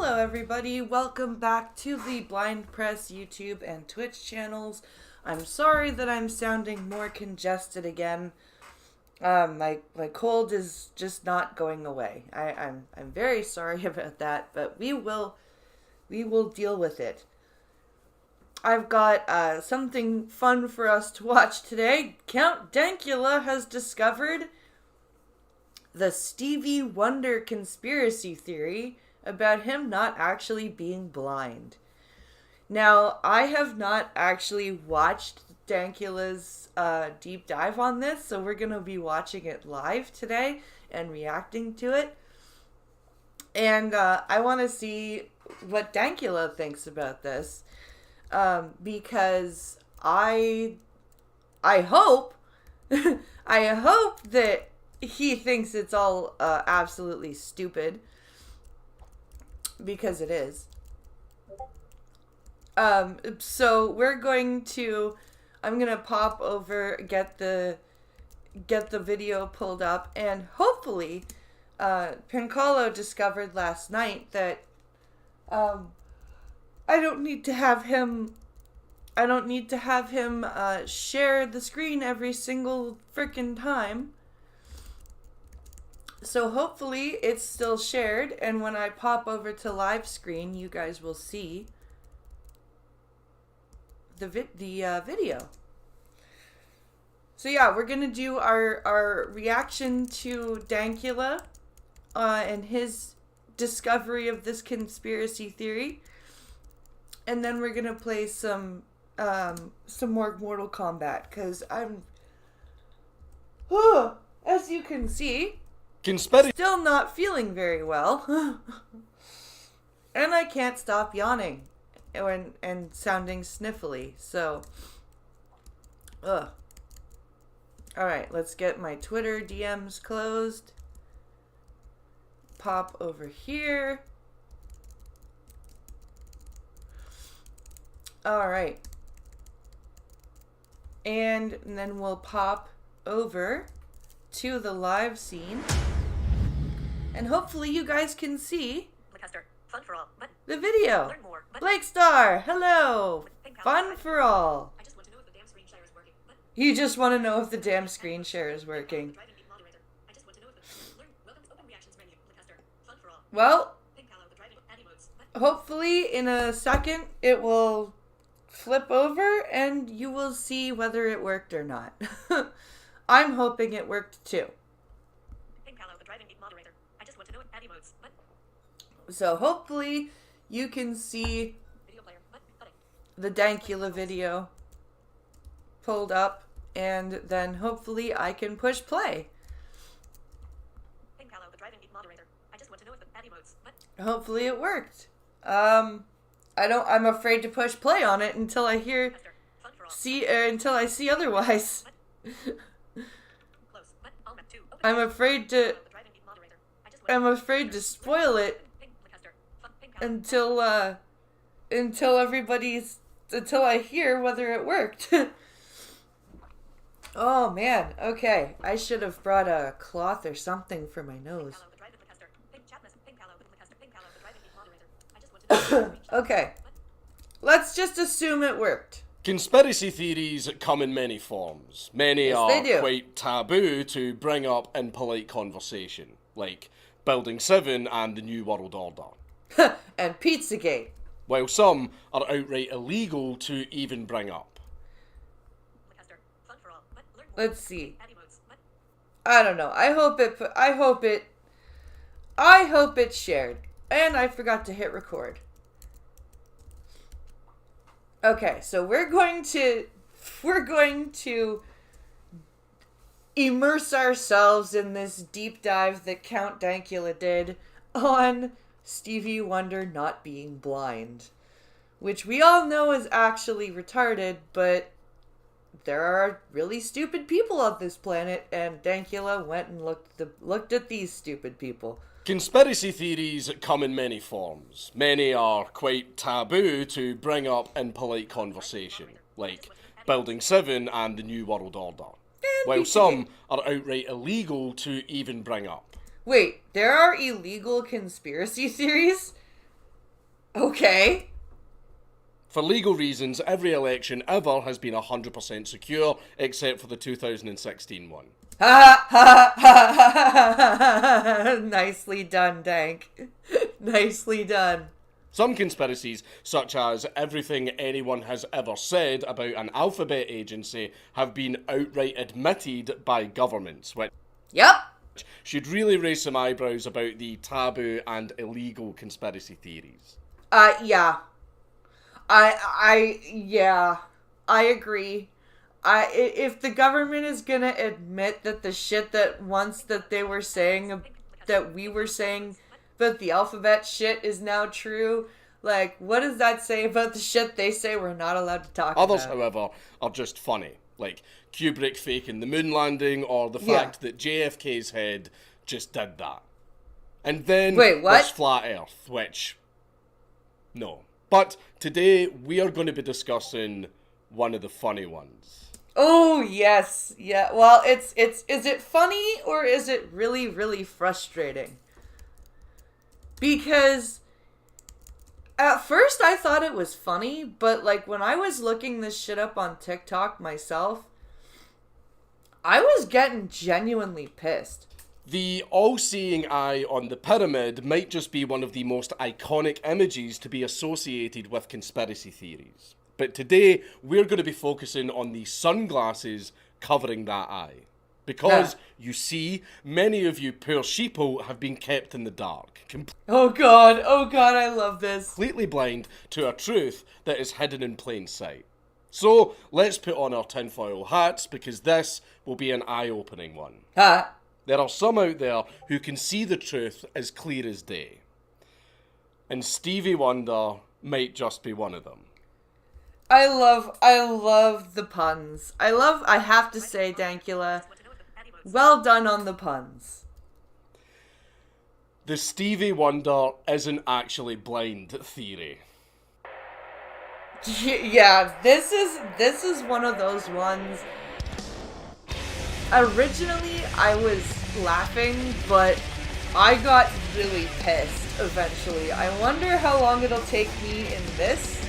Hello everybody, welcome back to the blindpress YouTube and Twitch channels. I'm sorry that I'm sounding more congested again. My cold is just not going away. I'm very sorry about that, but we will deal with it. I've got something fun for us to watch today. Count Dankula has discovered the Stevie Wonder conspiracy theory about him not actually being blind. Now, I have not actually watched Dankula's deep dive on this, so we're going to be watching it live today and reacting to it. And I want to see what Dankula thinks about this, because I hope I hope that he thinks it's all absolutely stupid, because it is. So I'm gonna pop over, get the video pulled up, and hopefully Pincolo discovered last night that I don't need to have him share the screen every single frickin' time. So hopefully it's still shared, and when I pop over to live screen, you guys will see the video. So yeah, we're gonna do our reaction to Dankula and his discovery of this conspiracy theory, and then we're gonna play some more Mortal Kombat, because as you can see, still not feeling very well. And I can't stop yawning and sounding sniffly, so alright, let's get my Twitter DMs closed. Pop over here. Alright. And then we'll pop over to the live scene. And hopefully you guys can see the video. Blake Star, hello. Fun for all. You just want to know if the damn screen share is working. Well, hopefully in a second it will flip over and you will see whether it worked or not. I'm hoping it worked too. So hopefully you can see the Dankula video pulled up, and then hopefully I can push play. Hopefully it worked. I'm afraid to push play on it until I until I see otherwise. I'm afraid to spoil it until I hear whether it worked. Oh man, okay. I should have brought a cloth or something for my nose. Okay. Let's just assume it worked. Conspiracy theories come in many forms. Many are quite taboo to bring up in polite conversation, like Building 7 and the New World Order. And Pizzagate. While some are outright illegal to even bring up. Let's see. I don't know. I hope it's shared. And I forgot to hit record. Okay, so we're going to immerse ourselves in this deep dive that Count Dankula did on Stevie Wonder not being blind, which we all know is actually retarded, but there are really stupid people on this planet, and Dankula went and looked at these stupid people. Conspiracy theories come in many forms. Many are quite taboo to bring up in polite conversation, like Building 7 and the New World Order. While some are outright illegal to even bring up. Wait, there are illegal conspiracy theories? Okay. For legal reasons, every election ever has been 100% secure, except for the 2016 one. Ha ha ha! Nicely done, Dank. Nicely done. Some conspiracies, such as everything anyone has ever said about an alphabet agency, have been outright admitted by governments, which should really raise some eyebrows about the taboo and illegal conspiracy theories. Yeah. Yeah. I agree. If the government is gonna admit that the shit that they were saying, that we were saying, but the alphabet shit is now true, like, what does that say about the shit they say we're not allowed to talk about? Others, however, are just funny, like Kubrick faking the moon landing, or the fact that JFK's head just did that. And then there's Flat Earth, which, no. But today we are going to be discussing one of the funny ones. Oh, yes. Yeah. Well, is it funny or is it really, really frustrating? Because at first I thought it was funny, but like when I was looking this shit up on TikTok myself, I was getting genuinely pissed. The all-seeing eye on the pyramid might just be one of the most iconic images to be associated with conspiracy theories. But today, we're going to be focusing on the sunglasses covering that eye. Because, you see, many of you poor sheeple have been kept in the dark. Oh god, I love this. Completely blind to a truth that is hidden in plain sight. So, let's put on our tinfoil hats, because this will be an eye-opening one. There are some out there who can see the truth as clear as day. And Stevie Wonder might just be one of them. I love the puns. I have to say, Dankula, well done on the puns. The Stevie Wonder isn't actually blind theory. Yeah, this is one of those ones. Originally, I was laughing, but I got really pissed eventually. I wonder how long it'll take me in this.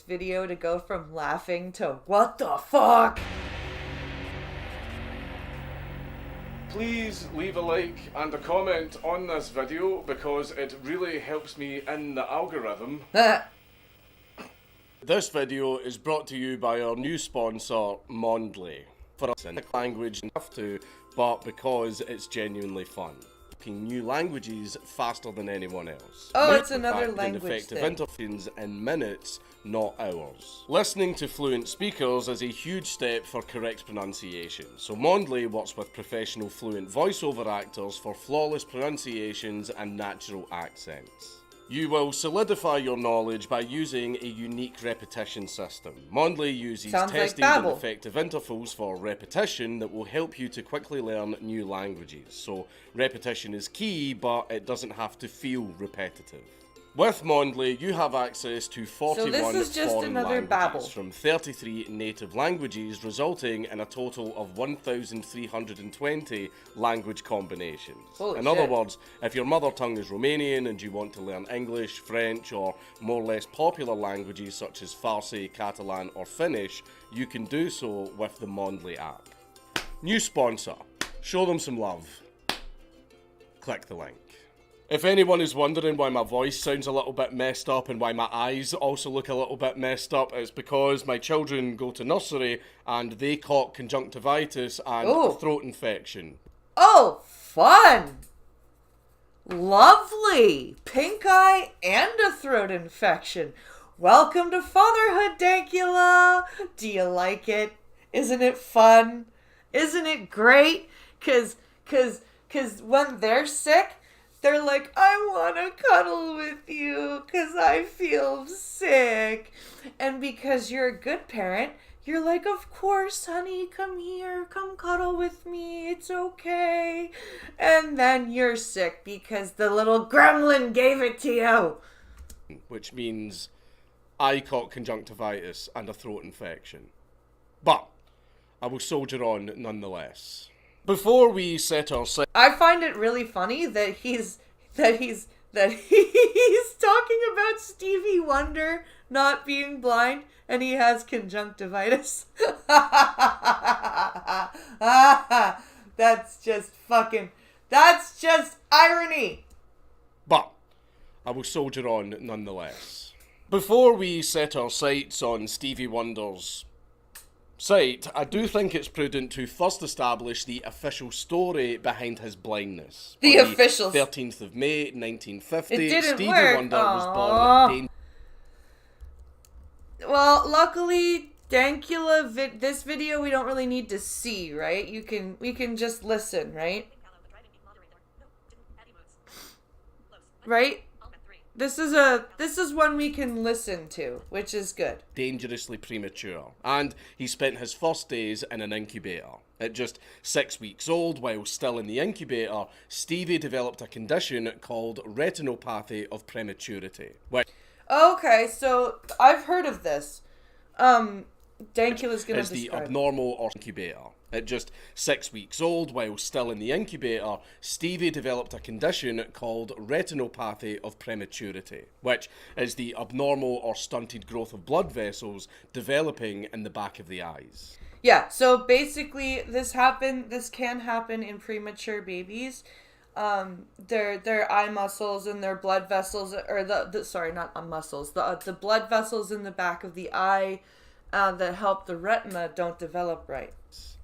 Video to go from laughing to what the fuck? Please leave a like and a comment on this video because it really helps me in the algorithm. This video is brought to you by our new sponsor, Mondly. For us in language, enough to, but because it's genuinely fun. New languages faster than anyone else. Oh, it's another language effective thing. interference in minutes, not hours. Listening to fluent speakers is a huge step for correct pronunciation, so Mondly works with professional fluent voiceover actors for flawless pronunciations and natural accents. You will solidify your knowledge by using a unique repetition system. Mondly uses tested and effective intervals for repetition that will help you to quickly learn new languages. So repetition is key, but it doesn't have to feel repetitive. With Mondly, you have access to 41 foreign languages from 33 native languages, resulting in a total of 1,320 language combinations. In other words, if your mother tongue is Romanian and you want to learn English, French, or more or less popular languages such as Farsi, Catalan, or Finnish, you can do so with the Mondly app. New sponsor. Show them some love. Click the link. If anyone is wondering why my voice sounds a little bit messed up and why my eyes also look a little bit messed up, it's because my children go to nursery and they caught conjunctivitis and a throat infection. Oh, fun! Lovely! Pink eye and a throat infection. Welcome to fatherhood, Dankula! Do you like it? Isn't it fun? Isn't it great? Cause when they're sick, they're like, I want to cuddle with you because I feel sick. And because you're a good parent, you're like, of course, honey, come here. Come cuddle with me. It's okay. And then you're sick because the little gremlin gave it to you. Which means I caught conjunctivitis and a throat infection. But I will soldier on nonetheless. Before we set our sights... I find it really funny that he's talking about Stevie Wonder not being blind and he has conjunctivitis. That's just irony. But I will soldier on nonetheless. Before we set our sights on Stevie Wonder's site, I do think it's prudent to first establish the official story behind his blindness. The official... 13th of May, 1950, It didn't Stevie work. Wonder was born at Well, luckily, Dankula, this video we don't really need to see, right? We can just listen, right? Right? This is one we can listen to, which is good. dangerously premature, and he spent his first days in an incubator. At just 6 weeks old, while still in the incubator, Stevie developed a condition called retinopathy of prematurity. Okay, so I've heard of this. Dankula's gonna Is the describe. abnormal or incubator. At just 6 weeks old, while still in the incubator, Stevie developed a condition called retinopathy of prematurity, which is the abnormal or stunted growth of blood vessels developing in the back of the eyes. Yeah, so basically this can happen in premature babies. Their eye muscles and their blood vessels, or the blood vessels in the back of the eye that help the retina don't develop right.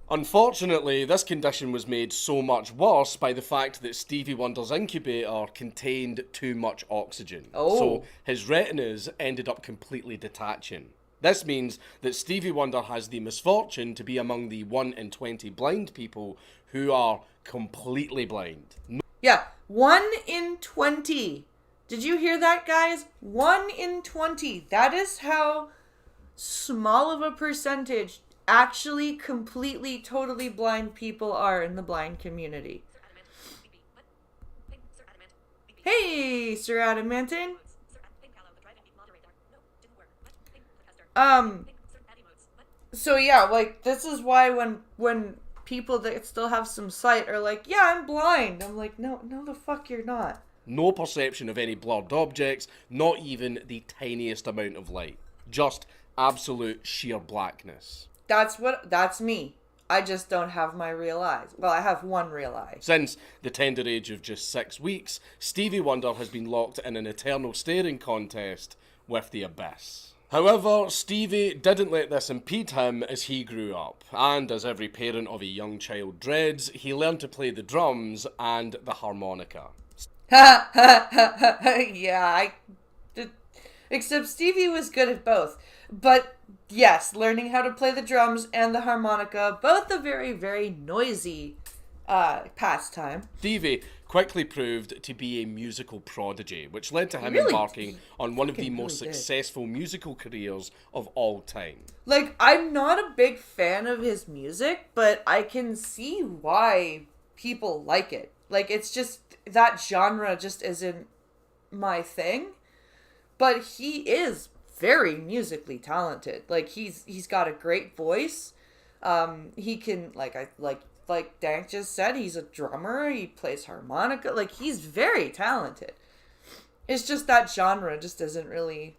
Unfortunately, this condition was made so much worse by the fact that Stevie Wonder's incubator contained too much oxygen. Oh. So his retinas ended up completely detaching. This means that Stevie Wonder has the misfortune to be among the 1 in 20 blind people who are completely blind. Yeah, 1 in 20. Did you hear that, guys? 1 in 20. That is how small of a percentage actually completely, totally blind people are in the blind community. Hey, Sir Adamantine. So yeah, like, this is why when people that still have some sight are like, yeah, I'm blind. I'm like, no, the fuck you're not. No perception of any blurred objects, not even the tiniest amount of light. Just absolute sheer blackness. That's me. I just don't have my real eyes. Well, I have one real eye. Since the tender age of just 6 weeks, Stevie Wonder has been locked in an eternal staring contest with the abyss. However, Stevie didn't let this impede him as he grew up, and as every parent of a young child dreads, he learned to play the drums and the harmonica. Yeah, except Stevie was good at both. But yes, learning how to play the drums and the harmonica, both a very, very noisy pastime. Stevie quickly proved to be a musical prodigy, which led to him embarking on one of the most successful musical careers of all time. Like, I'm not a big fan of his music, but I can see why people like it. Like, it's just, that genre just isn't my thing. But he is very musically talented. Like, he's got a great voice. He can, like Dank just said, he's a drummer, he plays harmonica, like, he's very talented. It's just that genre just isn't really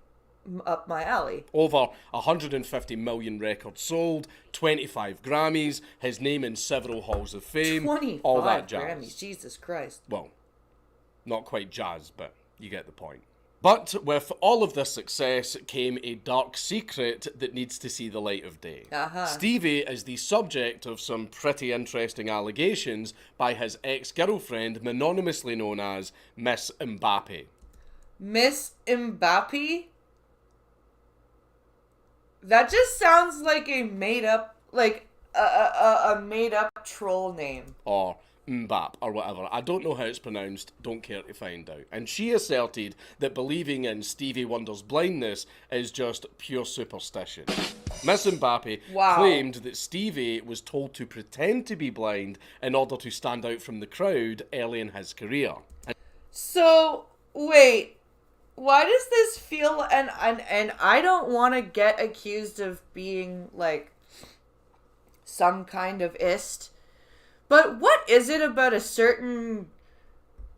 up my alley. Over 150 million records sold, 25 Grammys, his name in several halls of fame, 25 all that jazz. Grammys, Jesus Christ. Well, not quite jazz, but you get the point. But with all of this success came a dark secret that needs to see the light of day. Stevie is the subject of some pretty interesting allegations by his ex-girlfriend, anonymously known as Miss Mbappe. Miss Mbappe? That just sounds like a made-up, like, a made-up troll name. Or Mbap, or whatever. I don't know how it's pronounced, don't care to find out. And she asserted that believing in Stevie Wonder's blindness is just pure superstition. Miss Mbappe claimed that Stevie was told to pretend to be blind in order to stand out from the crowd early in his career. So, wait, why does this feel, and I don't want to get accused of being, like, some kind of ist, But what is it about a certain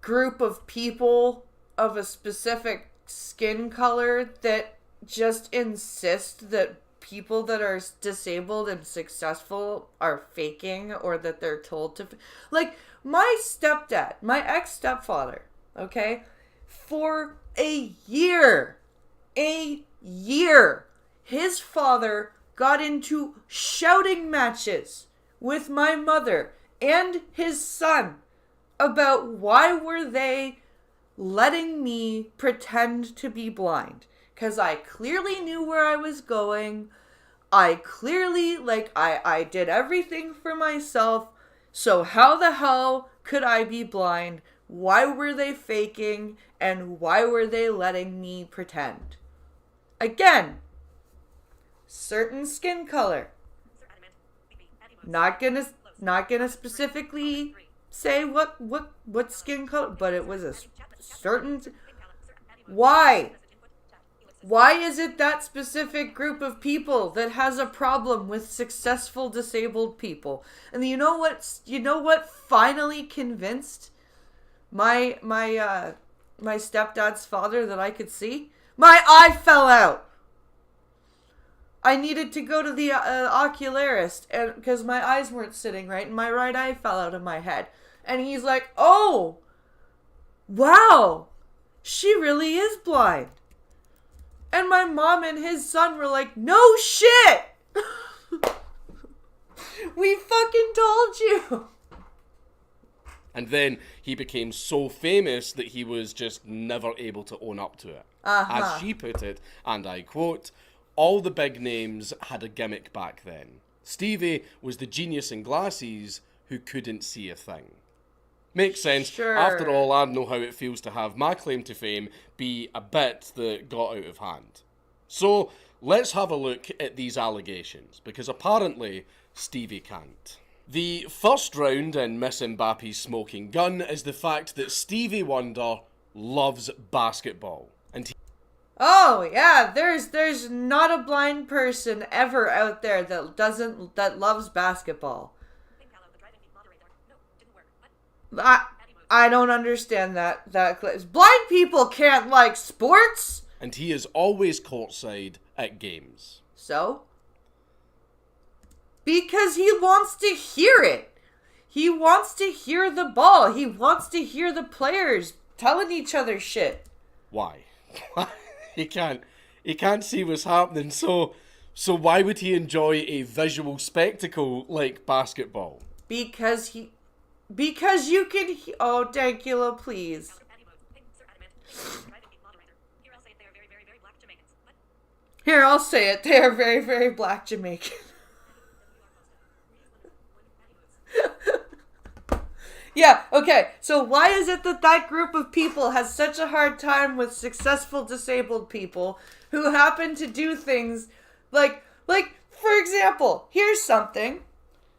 group of people of a specific skin color that just insist that people that are disabled and successful are faking, or that they're told to... Like, my stepdad, my ex-stepfather, okay, for a year, his father got into shouting matches with my mother and his son about why were they letting me pretend to be blind. Because I clearly knew where I was going. I clearly, I did everything for myself. So how the hell could I be blind? Why were they faking? And why were they letting me pretend? Again, certain skin color. Not gonna specifically say what skin color, but it was a certain... Why? Why is it that specific group of people that has a problem with successful disabled people? And you know what finally convinced my stepdad's father that I could see? My eye fell out. I needed to go to the ocularist, and because my eyes weren't sitting right, and my right eye fell out of my head. And he's like, "Oh, wow, she really is blind." And my mom and his son were like, "No shit! We fucking told you!" And then he became so famous that he was just never able to own up to it. As she put it, and I quote, "All the big names had a gimmick back then. Stevie was the genius in glasses who couldn't see a thing." Makes sense. Sure. After all, I know how it feels to have my claim to fame be a bit that got out of hand. So, let's have a look at these allegations, because apparently Stevie can't. The first round in Miss Mbappe's smoking gun is the fact that Stevie Wonder loves basketball. And Oh yeah, there's not a blind person ever out there that loves basketball. I don't understand that blind people can't like sports. And he is always courtside at games. So? Because he wants to hear it. He wants to hear the ball. He wants to hear the players telling each other shit. Why? He can't see what's happening, so why would he enjoy a visual spectacle like basketball? Because you can... Oh, Dankula, please. Here, I'll say it. They are very, very black Jamaican. Yeah, okay. So why is it that group of people has such a hard time with successful disabled people who happen to do things like, for example, here's something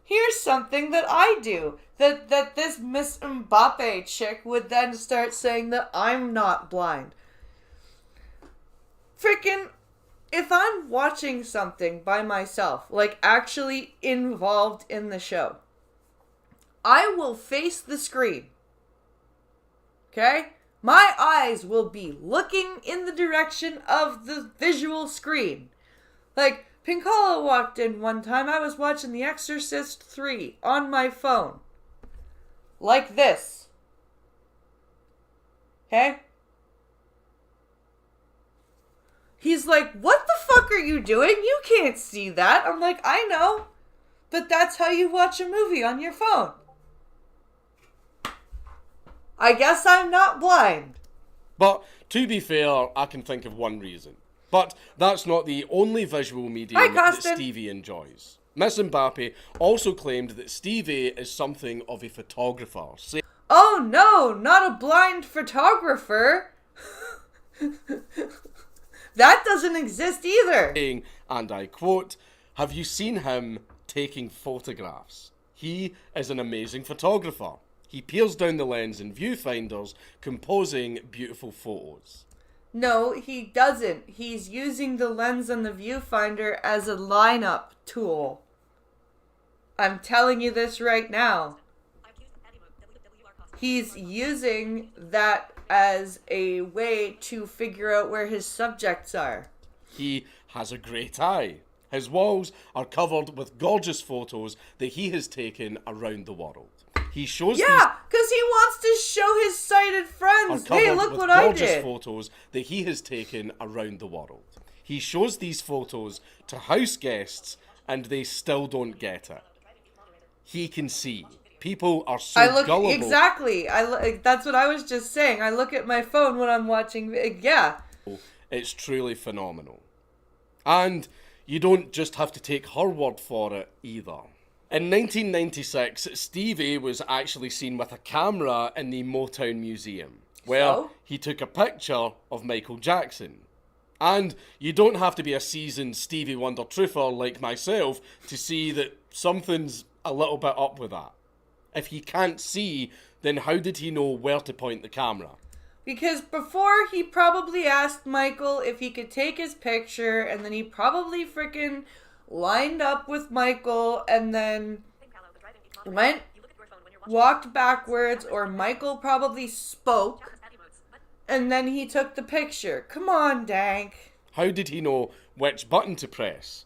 that I do. That this Miss Mbappe chick would then start saying that I'm not blind. Freaking, if I'm watching something by myself, like actually involved in the show, I will face the screen. Okay? My eyes will be looking in the direction of the visual screen. Like, Pinkala walked in one time, I was watching The Exorcist 3 on my phone. Like this. Okay? He's like, "What the fuck are you doing? You can't see that." I'm like, "I know. But that's how you watch a movie on your phone." I guess I'm not blind. But, to be fair, I can think of one reason. But that's not the only visual medium that Stevie enjoys. Miss Mbappe also claimed that Stevie is something of a photographer. Oh no, not a blind photographer. That doesn't exist either. Saying, and I quote, "Have you seen him taking photographs? He is an amazing photographer. He peers down the lens in viewfinders, composing beautiful photos." No, he doesn't. He's using the lens and the viewfinder as a lineup tool. I'm telling you this right now. he's using that as a way to figure out where his subjects are. He has a great eye. His walls are covered with gorgeous photos that he has taken around the world. He shows because he wants to show his sighted friends. Hey, look what I did. Photos that he has taken around the world. He shows these photos to house guests and they still don't get it. He can see. People are so gullible. Exactly. That's what I was just saying. I look at my phone when I'm watching. Yeah. It's truly phenomenal. And you don't just have to take her word for it either. In 1996, Stevie was actually seen with a camera in the Motown Museum, where he took a picture of Michael Jackson. And you don't have to be a seasoned Stevie Wonder truther like myself to see that something's a little bit up with that. If he can't see, then how did he know where to point the camera? Because before, he probably asked Michael if he could take his picture, and then he probably freaking lined up with Michael, and then walked backwards, or Michael probably spoke, and then he took the picture. Come on, Dank. How did he know which button to press?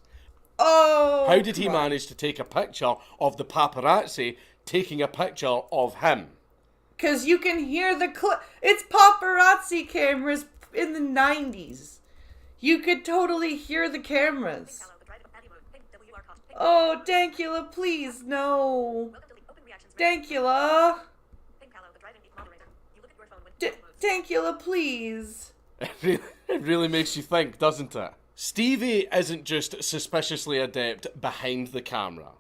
Oh! How did he manage to take a picture of the paparazzi taking a picture of him? Because you can hear the it's paparazzi cameras in the 90s. You could totally hear the cameras. Oh, Dankula, please, no. Dankula. Dankula, please. It really makes you think, doesn't it? Stevie isn't just suspiciously adept behind the camera.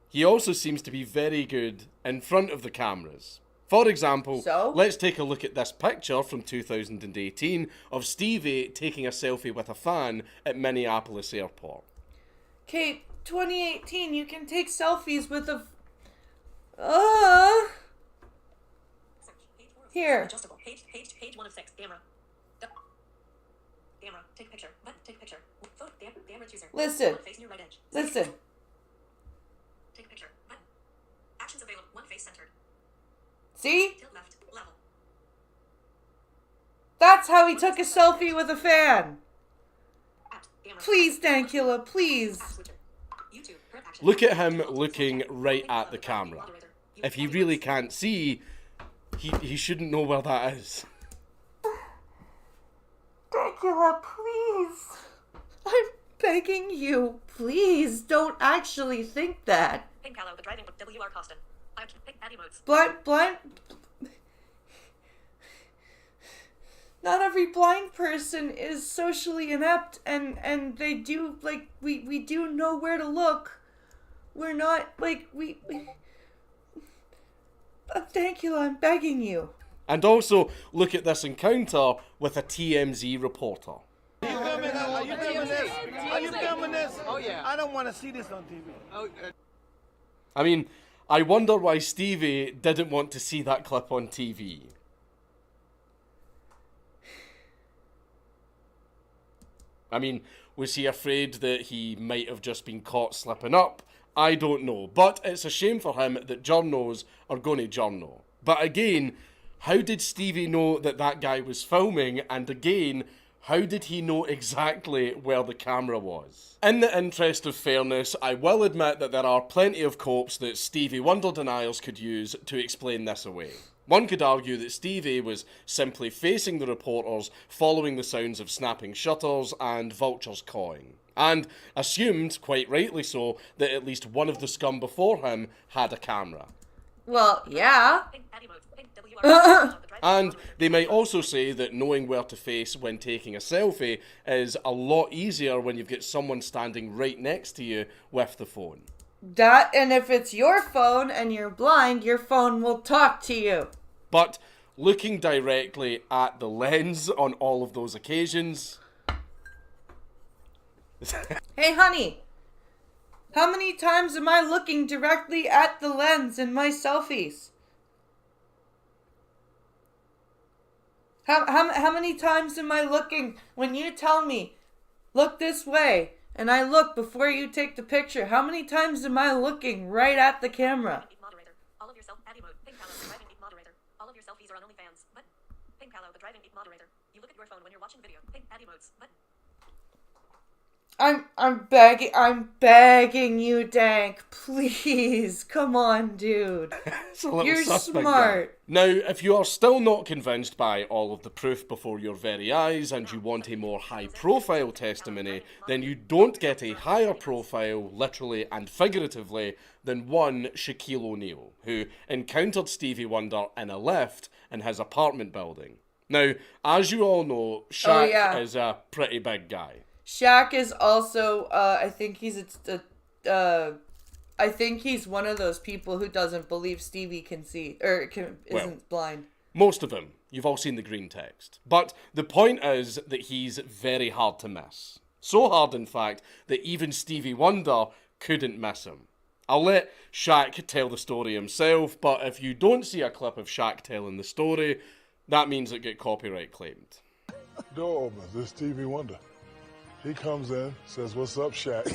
He also seems to be very good in front of the cameras. For example, let's take a look at this picture from 2018 of Stevie taking a selfie with a fan at Minneapolis Airport. Okay, 2018, you can take selfies with a... Here. Adjustable. Page 1 of 6. Camera. Camera. Take a picture. Button. Take a picture. Photo. Camera chooser. Listen. Face near right edge. Listen. Take a picture. Button. Actions available. One face centered. See? Tilt left. Level. That's how he took a selfie with a fan. Please, Dankula, please. Look at him looking right at the camera. If he really can't see, he shouldn't know where that is. Dankula, please. I'm begging you, please don't actually think that. Pink Callow, the driving W.R. Costin. Pink modes. Blind. Not every blind person is socially inept, and they do, like, we do know where to look. We're not, like, Dankula, I'm begging you. And also, look at this encounter with a TMZ reporter. Are you filming this? Are you filming this? Oh, yeah. I don't want to see this on TV. Oh, I mean, I wonder why Stevie didn't want to see that clip on TV. I mean, was he afraid that he might have just been caught slipping up? I don't know. But it's a shame for him that journos are going to journo. But again, how did Stevie know that that guy was filming? And again, how did he know exactly where the camera was? In the interest of fairness, I will admit that there are plenty of copes that Stevie Wonder deniers could use to explain this away. One could argue that Stevie was simply facing the reporters, following the sounds of snapping shutters and vultures cawing, and assumed, quite rightly so, that at least one of the scum before him had a camera. Well, yeah. And they might also say that knowing where to face when taking a selfie is a lot easier when you've got someone standing right next to you with the phone. And if it's your phone and you're blind, your phone will talk to you. But looking directly at the lens on all of those occasions... Hey, honey. How many times am I looking directly at the lens in my selfies? How many times am I looking when you tell me, look this way, and I look before you take the picture? How many times am I looking right at the camera? are on OnlyFans. But Ping Palo, the driving moderator. You look at your phone when you're watching video. Ping Patty modes. But I'm begging you, Dank. Please, come on, dude. It's a little You're suspect smart. guy. Now, if you are still not convinced by all of the proof before your very eyes and you want a more high-profile testimony, then you don't get a higher profile, literally and figuratively, than one Shaquille O'Neal, who encountered Stevie Wonder in a lift in his apartment building. Now, as you all know, Shaq is a pretty big guy. Shaq is also, I think he's I think he's one of those people who doesn't believe Stevie can see, or isn't blind. Most of them. You've all seen the green text. But the point is that he's very hard to miss. So hard, in fact, that even Stevie Wonder couldn't miss him. I'll let Shaq tell the story himself, but if you don't see a clip of Shaq telling the story, that means it get copyright claimed. Door opens. It's Stevie Wonder. He comes in, says, "What's up, Shaq?"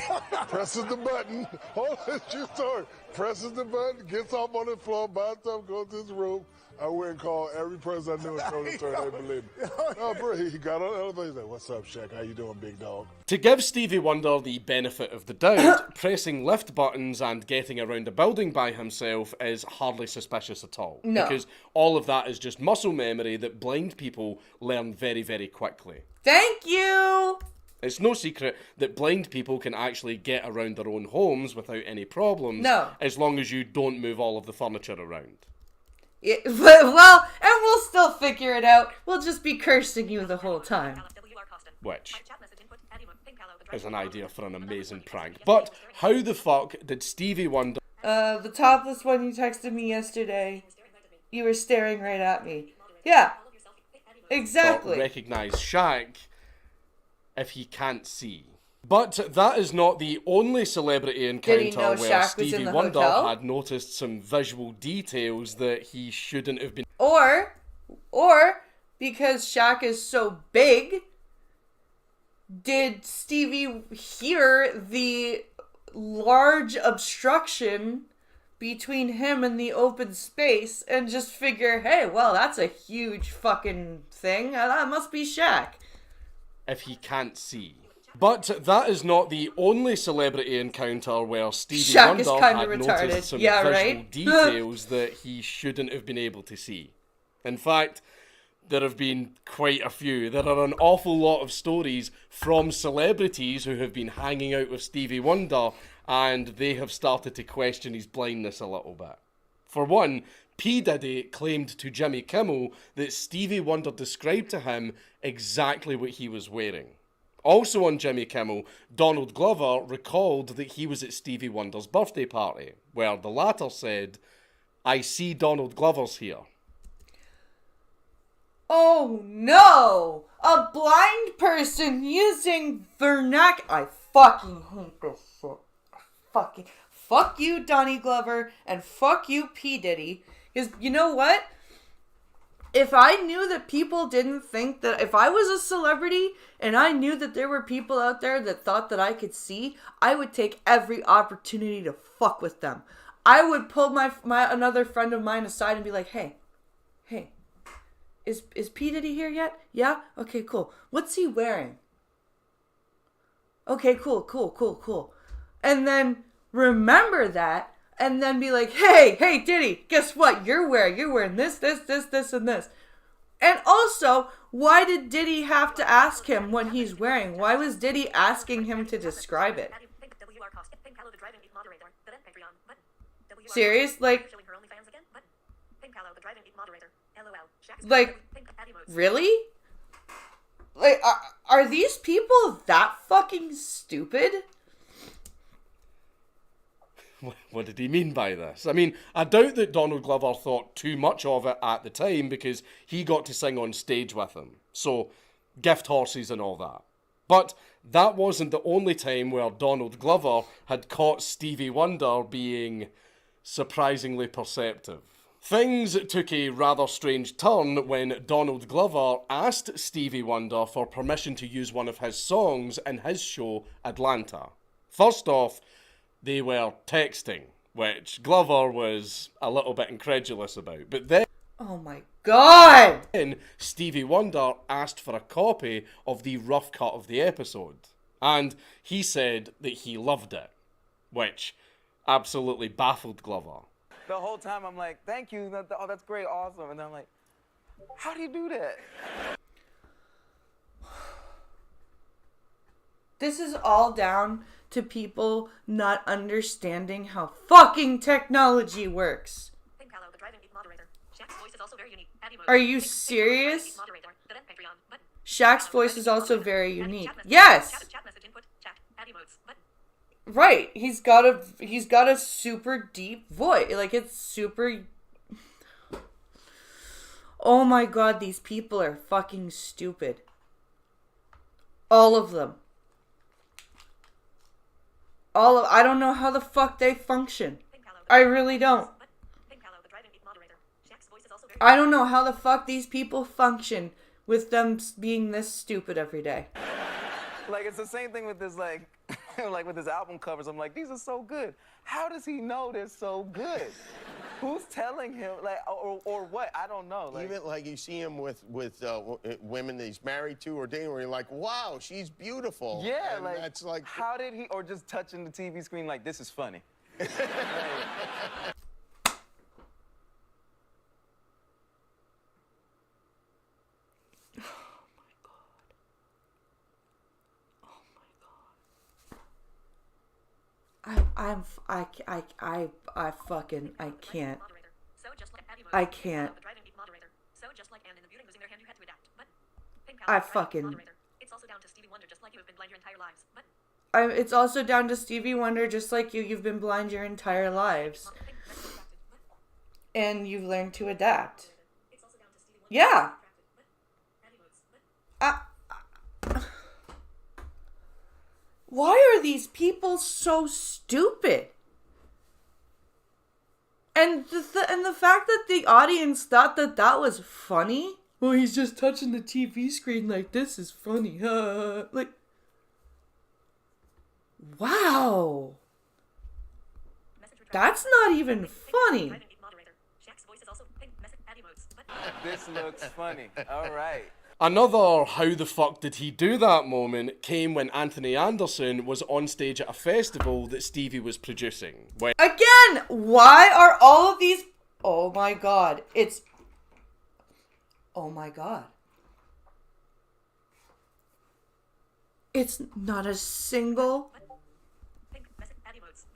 Presses the button. Hold on, it's your story. Presses the button, gets off on the floor, bathtub, goes to his room. I went and called every person I knew and told the story. They believed me. Oh, bro, he got on the elevator. He's like, "What's up, Shaq? How you doing, big dog?" To give Stevie Wonder the benefit of the doubt, pressing lift buttons and getting around a building by himself is hardly suspicious at all. No. Because all of that is just muscle memory that blind people learn very, very quickly. Thank you! It's no secret that blind people can actually get around their own homes without any problems. No. As long as you don't move all of the furniture around. Yeah, well, and we'll still figure it out. We'll just be cursing you the whole time. Which is an idea for an amazing prank. But how the fuck did Stevie Wonder... The topless one you texted me yesterday. You were staring right at me. Yeah. Exactly. ...recognise Shaq if he can't see? But that is not the only celebrity encounter where Stevie Wonder had noticed some visual details that he shouldn't have been... Or, because Shaq is so big, did Stevie hear the large obstruction between him and the open space and just figure, hey, well, that's a huge fucking thing. That must be Shaq. If he can't see. But that is not the only celebrity encounter where Stevie Wonder had noticed some visual details that he shouldn't have been able to see. In fact, there have been quite a few. There are an awful lot of stories from celebrities who have been hanging out with Stevie Wonder and they have started to question his blindness a little bit. For one, P. Diddy claimed to Jimmy Kimmel that Stevie Wonder described to him exactly what he was wearing. Also on Jimmy Kimmel, Donald Glover recalled that he was at Stevie Wonder's birthday party, where the latter said, "I see Donald Glover's here." Oh no! A blind person using vernacular. I fucking hate this shit. Fuck you, Donnie Glover, and fuck you, P. Diddy. Because you know what? If I knew that people didn't think that, if I was a celebrity and I knew that there were people out there that thought that I could see, I would take every opportunity to fuck with them. I would pull my another friend of mine aside and be like, hey, is P. Diddy here yet? Yeah? Okay, cool. What's he wearing? Okay, cool. And then remember that, and then be like, hey, Diddy, guess what? You're wearing this, and this. And also, why did Diddy have to ask him what he's wearing? Why was Diddy asking him to describe it? Serious? Like, really? Like, are these people that fucking stupid? What did he mean by this? I mean, I doubt that Donald Glover thought too much of it at the time because he got to sing on stage with him. So, gift horses and all that. But that wasn't the only time where Donald Glover had caught Stevie Wonder being surprisingly perceptive. Things took a rather strange turn when Donald Glover asked Stevie Wonder for permission to use one of his songs in his show Atlanta. First off, they were texting, which Glover was a little bit incredulous about. But then... Oh my god! Then Stevie Wonder asked for a copy of the rough cut of the episode, and he said that he loved it, which absolutely baffled Glover. The whole time I'm like, thank you, oh, that's great, awesome. And then I'm like, how do you do that? This is all down to people not understanding how fucking technology works. Are you serious? Shaq's voice is also very unique. Yes! Right. He's got a super deep voice. Like, it's super... Oh my god, these people are fucking stupid. All of them. I don't know how the fuck they function. I really don't. I don't know how the fuck these people function with them being this stupid every day. Like, it's the same thing with this, like, like with his album covers. I'm like, these are so good. How does he know they're so good? Who's telling him, like, or what? I don't know. Like, even like you see him with women that he's married to or dating, where you're like, wow, she's beautiful. yeah, and like, that's like, how did he, or just touching the TV screen like, this is funny. I fucking, I can't. I can't. I fucking... It's also down to Stevie Wonder, just like you have been blind your entire lives. But it's also down to Stevie Wonder, just like you've been blind your entire lives. And you've learned to adapt. Yeah. Why are these people so stupid? And the fact that the audience thought that was funny. Oh, he's just touching the TV screen like this is funny. Like, wow. That's not even funny. This looks funny. All right. Another how the fuck did he do that moment came when Anthony Anderson was on stage at a festival that Stevie was producing. Again, why are all of these... Oh my god. Oh my god. It's not a single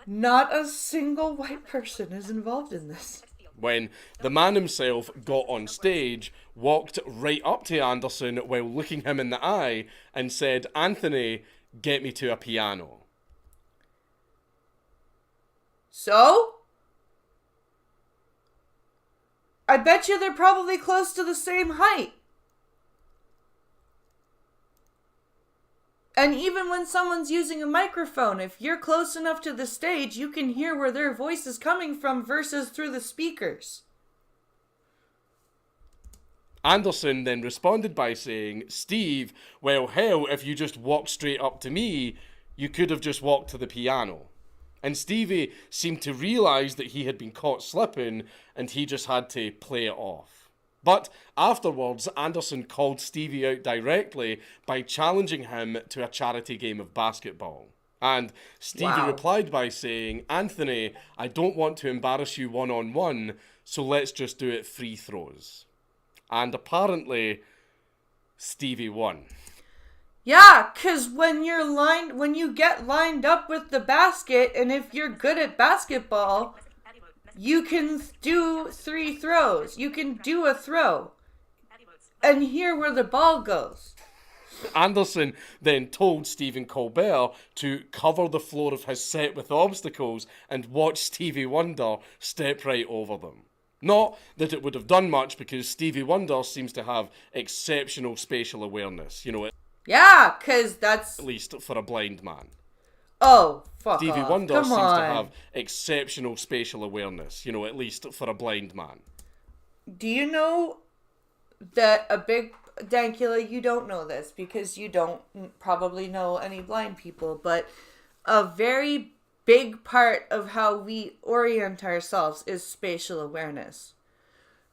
white person is involved in this. When the man himself got on stage, walked right up to Anderson while looking him in the eye and said, "Anthony, get me to a piano." So? I bet you they're probably close to the same height. And even when someone's using a microphone, if you're close enough to the stage, you can hear where their voice is coming from versus through the speakers. Anderson then responded by saying, "Steve, well, hell, if you just walked straight up to me, you could have just walked to the piano." And Stevie seemed to realise that he had been caught slipping, and he just had to play it off. But afterwards, Anderson called Stevie out directly by challenging him to a charity game of basketball. And Stevie replied by saying, "Anthony, I don't want to embarrass you one-on-one, so let's just do it free throws." And apparently, Stevie won. Yeah, because when you get lined up with the basket, and if you're good at basketball, you can do 3 throws. You can do a throw and hear where the ball goes. Anderson then told Stephen Colbert to cover the floor of his set with obstacles and watch Stevie Wonder step right over them. Not that it would have done much, because Stevie Wonder seems to have exceptional spatial awareness, Yeah, because that's... at least for a blind man. Oh, fuck Stevie off. Wonder Come seems on. to have exceptional spatial awareness, at least for a blind man. Do you know that Dankula, you don't know this because you don't probably know any blind people, but a very big part of how we orient ourselves is spatial awareness.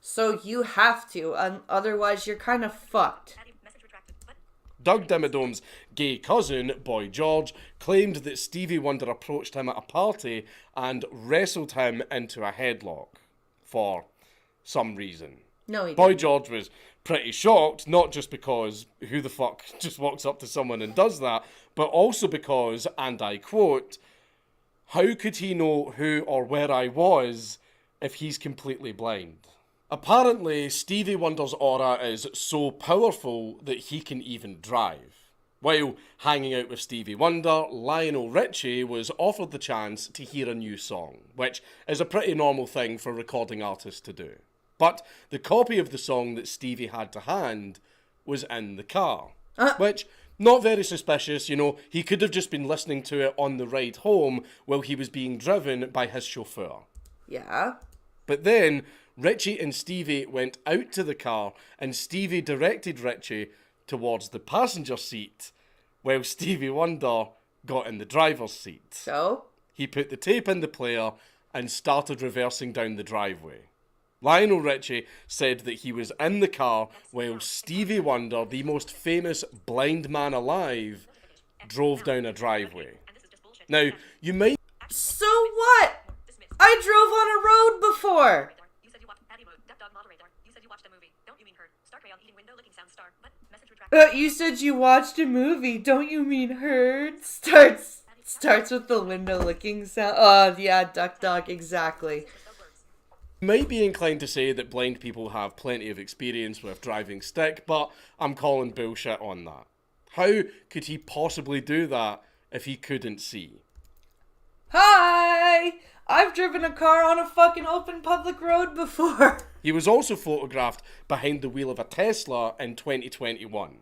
So you have to, otherwise you're kind of fucked. Message retracted. Button. Doug Dimmadome's gay cousin, Boy George, claimed that Stevie Wonder approached him at a party and wrestled him into a headlock for some reason. No, he Boy didn't. George was pretty shocked, not just because who the fuck just walks up to someone and does that, but also because, and I quote, "How could he know who or where I was if he's completely blind?" Apparently, Stevie Wonder's aura is so powerful that he can even drive. While hanging out with Stevie Wonder, Lionel Richie was offered the chance to hear a new song, which is a pretty normal thing for recording artists to do. But the copy of the song that Stevie had to hand was in the car, which, not very suspicious, you know, he could have just been listening to it on the ride home while he was being driven by his chauffeur. Yeah. But then, Richie and Stevie went out to the car, and Stevie directed Richie towards the passenger seat, while Stevie Wonder got in the driver's seat. So? He put the tape in the player and started reversing down the driveway. Lionel Richie said that he was in the car while Stevie Wonder, the most famous blind man alive, drove down a driveway. And this is just bullshit. Now, you might... So what? Dismiss. I drove on a road before. You said you watched Patty Mode. Duck Dog Moderator. You said you watched a movie. Don't you mean heard? Star Crayon eating window licking sound star. But message retracted. You said you watched a movie. Don't you mean heard? Starts with the window licking sound. Oh, yeah, Duck Dog, exactly. might be inclined to say that blind people have plenty of experience with driving stick, but I'm calling bullshit on that. How could he possibly do that if he couldn't see? Hi! I've driven a car on a fucking open public road before. He was also photographed behind the wheel of a Tesla in 2021.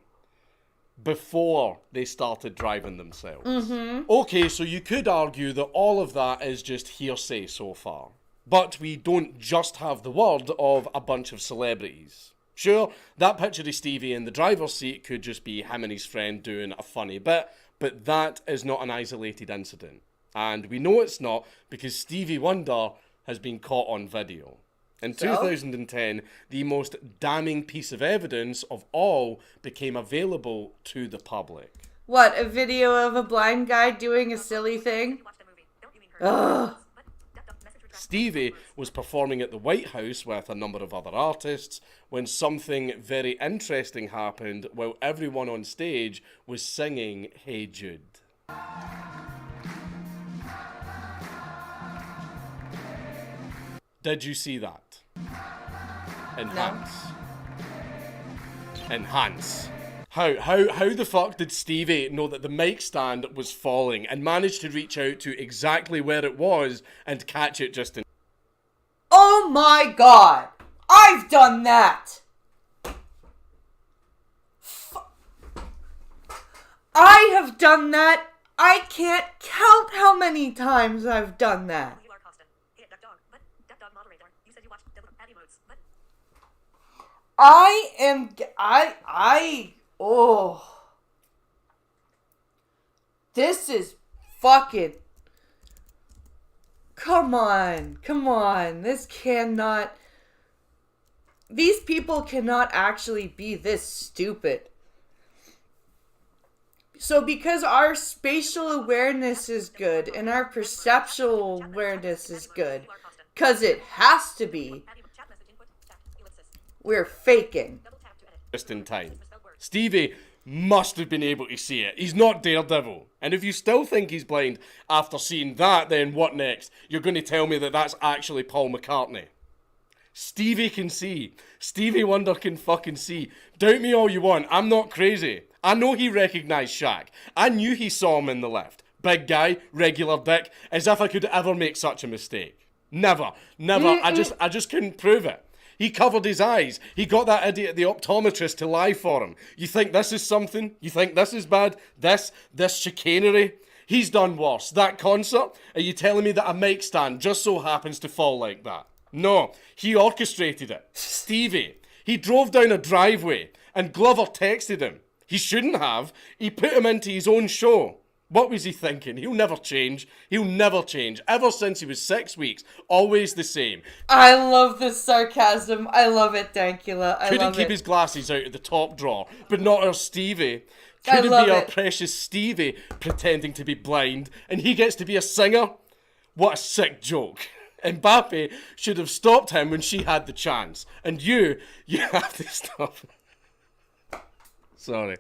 Before they started driving themselves. Okay, so you could argue that all of that is just hearsay so far. But we don't just have the word of a bunch of celebrities. Sure, that picture of Stevie in the driver's seat could just be him and his friend doing a funny bit, but that is not an isolated incident. And we know it's not because Stevie Wonder has been caught on video. In 2010, the most damning piece of evidence of all became available to the public. What, a video of a blind guy doing a silly thing? Watch the movie. Don't you mean heard? Ugh. But duck dog message retracted. Stevie was performing at the White House with a number of other artists when something very interesting happened while everyone on stage was singing Hey Jude. Did you see that? Enhance. Enhance. How the fuck did Stevie know that the mic stand was falling and managed to reach out to exactly where it was and catch it just in... Oh my god! I've done that! I have done that! I can't count how many times I've done that. You are Costa. Hey, duck dog. But duck dog moderator. You said you watched Patty Modes. But Oh. This is fucking... Come on. This cannot... These people cannot actually be this stupid. So because our spatial awareness is good and our perceptual awareness is good, because it has to be, Patty chat message input. Chat. Ellipsis. we're faking. Double tap to edit. just in time. Misspelled words. Stevie must have been able to see it. He's not Daredevil. And if you still think he's blind after seeing that, then what next? You're going to tell me that that's actually Paul McCartney. Stevie can see. Stevie Wonder can fucking see. Doubt me all you want. I'm not crazy. I know he recognised Shaq. I knew he saw him in the lift. Big guy, regular dick, as if I could ever make such a mistake. Never. I just couldn't prove it. He covered his eyes. He got that idiot, the optometrist, to lie for him. You think this is something? You think this is bad? This chicanery? He's done worse. That concert? Are you telling me that a mic stand just so happens to fall like that? No, he orchestrated it. Stevie. He drove down a driveway and Glover texted him. He shouldn't have. He put him into his own show. What was he thinking? He'll never change. He'll never change. Ever since he was 6 weeks, always the same. I love this sarcasm. I love it, Dankula. I Couldn't love keep it. his glasses out of the top drawer, but not our Stevie. I Couldn't love be our it. precious Stevie pretending to be blind, and he gets to be a singer? What a sick joke. Mbappe should have stopped him when she had the chance. And you have to stop. Sorry.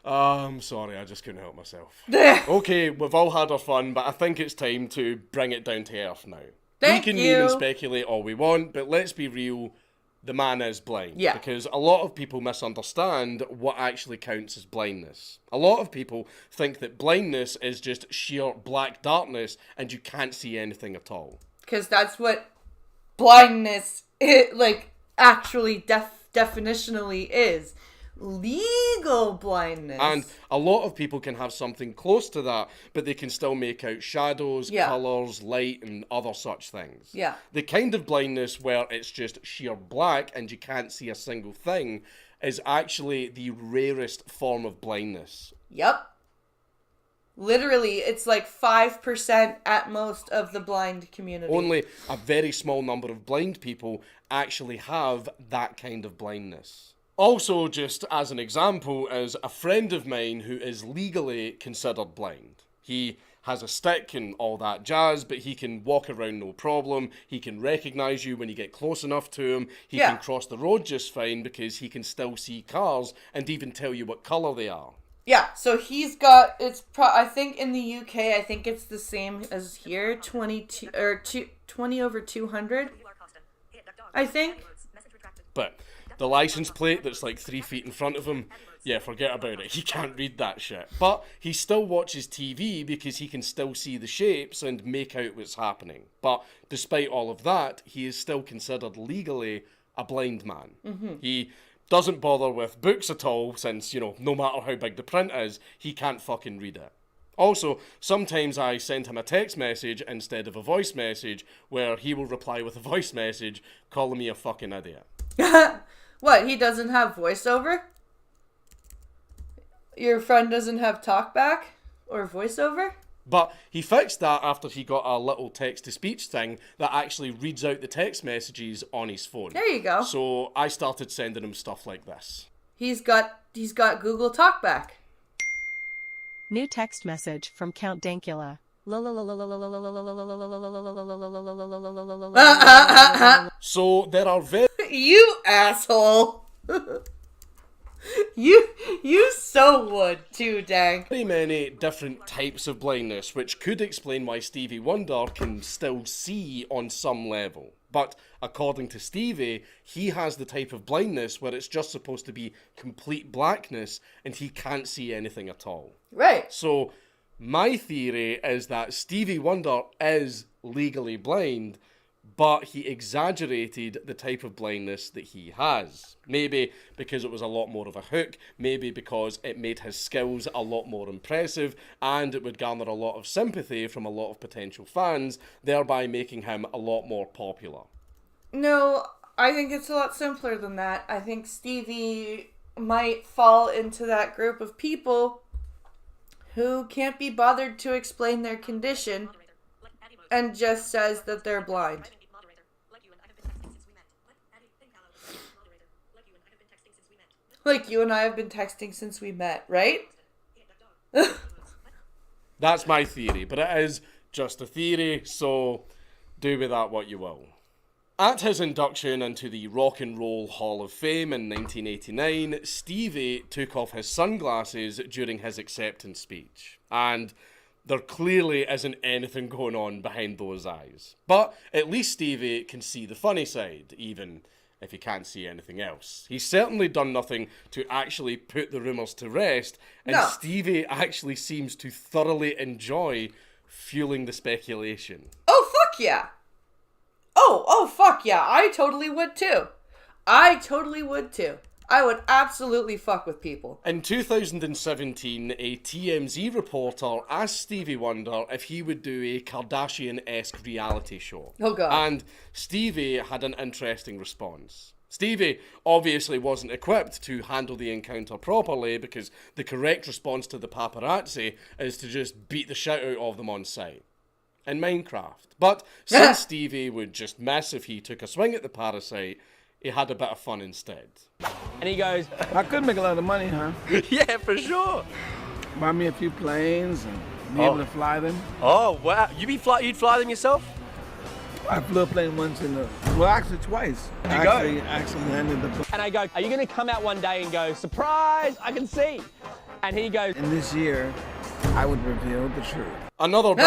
I'm sorry, I just couldn't help myself. Okay, we've all had our fun, but I think it's time to bring it down to earth now. Thank we can you. meme and speculate all we want, but let's be real, the man is blind. Yeah. Because a lot of people misunderstand what actually counts as blindness. A lot of people think that blindness is just sheer black darkness and you can't see anything at all. Because that's what blindness, actually definitionally is. Legal blindness. And a lot of people can have something close to that, but they can still make out shadows, colours, light, and other such things. Yeah. The kind of blindness where it's just sheer black and you can't see a single thing is actually the rarest form of blindness. Yep. Literally, it's like 5% at most of the blind community. Only a very small number of blind people actually have that kind of blindness. Also, just as an example, is a friend of mine who is legally considered blind. He has a stick and all that jazz, but he can walk around no problem. He can recognise you when you get close enough to him. He can cross the road just fine because he can still see cars and even tell you what colour they are. Yeah, so he's got, I think in the UK, I think it's the same as here, 20 over 200, I think. But the license plate that's like 3 feet in front of him, yeah, forget about it. He can't read that shit. But he still watches TV because he can still see the shapes and make out what's happening. But despite all of that, he is still considered legally a blind man. Mm-hmm. He doesn't bother with books at all since, no matter how big the print is, he can't fucking read it. Also, sometimes I send him a text message instead of a voice message where he will reply with a voice message calling me a fucking idiot. What, he doesn't have voiceover? Your friend doesn't have talkback or voiceover? But he fixed that after he got a little text-to-speech thing that actually reads out the text messages on his phone. There you go. So I started sending him stuff like this. He's got Google Talkback. New text message from Count Dankula. So there are very You asshole. You so would too, Dank. many different types of blindness, which could explain why Stevie Wonder can still see on some level. But according to Stevie, he has the type of blindness where it's just supposed to be complete blackness and he can't see anything at all. Right. So my theory is that Stevie Wonder is legally blind, but he exaggerated the type of blindness that he has. Maybe because it was a lot more of a hook, maybe because it made his skills a lot more impressive, and it would garner a lot of sympathy from a lot of potential fans, thereby making him a lot more popular. No, I think it's a lot simpler than that. I think Stevie might fall into that group of people who can't be bothered to explain their condition and just says that they're blind. Like you and I have been texting since we met, right? That's my theory, but it is just a theory, so do with that what you will. At his induction into the Rock and Roll Hall of Fame in 1989, Stevie took off his sunglasses during his acceptance speech. And there clearly isn't anything going on behind those eyes. But at least Stevie can see the funny side, even if he can't see anything else. He's certainly done nothing to actually put the rumours to rest, and No. Stevie actually seems to thoroughly enjoy fueling the speculation. Oh, fuck yeah. Oh, fuck yeah. I totally would too. I would absolutely fuck with people. In 2017, a TMZ reporter asked Stevie Wonder if he would do a Kardashian-esque reality show. Oh, God. And Stevie had an interesting response. Stevie obviously wasn't equipped to handle the encounter properly because the correct response to the paparazzi is to just beat the shit out of them on sight. In Minecraft. But since Stevie would just mess if he took a swing at the parasite, he had a bit of fun instead. And he goes, I could make a lot of money, huh? yeah, for sure. Buy me a few planes and be able to fly them. Oh, wow. You'd fly them yourself? I flew a plane once actually twice. Where'd you go? Actually landed the plane. And I go, are you going to come out one day and go, surprise, I can see? And he goes, And this year, I would reveal the truth. Another bit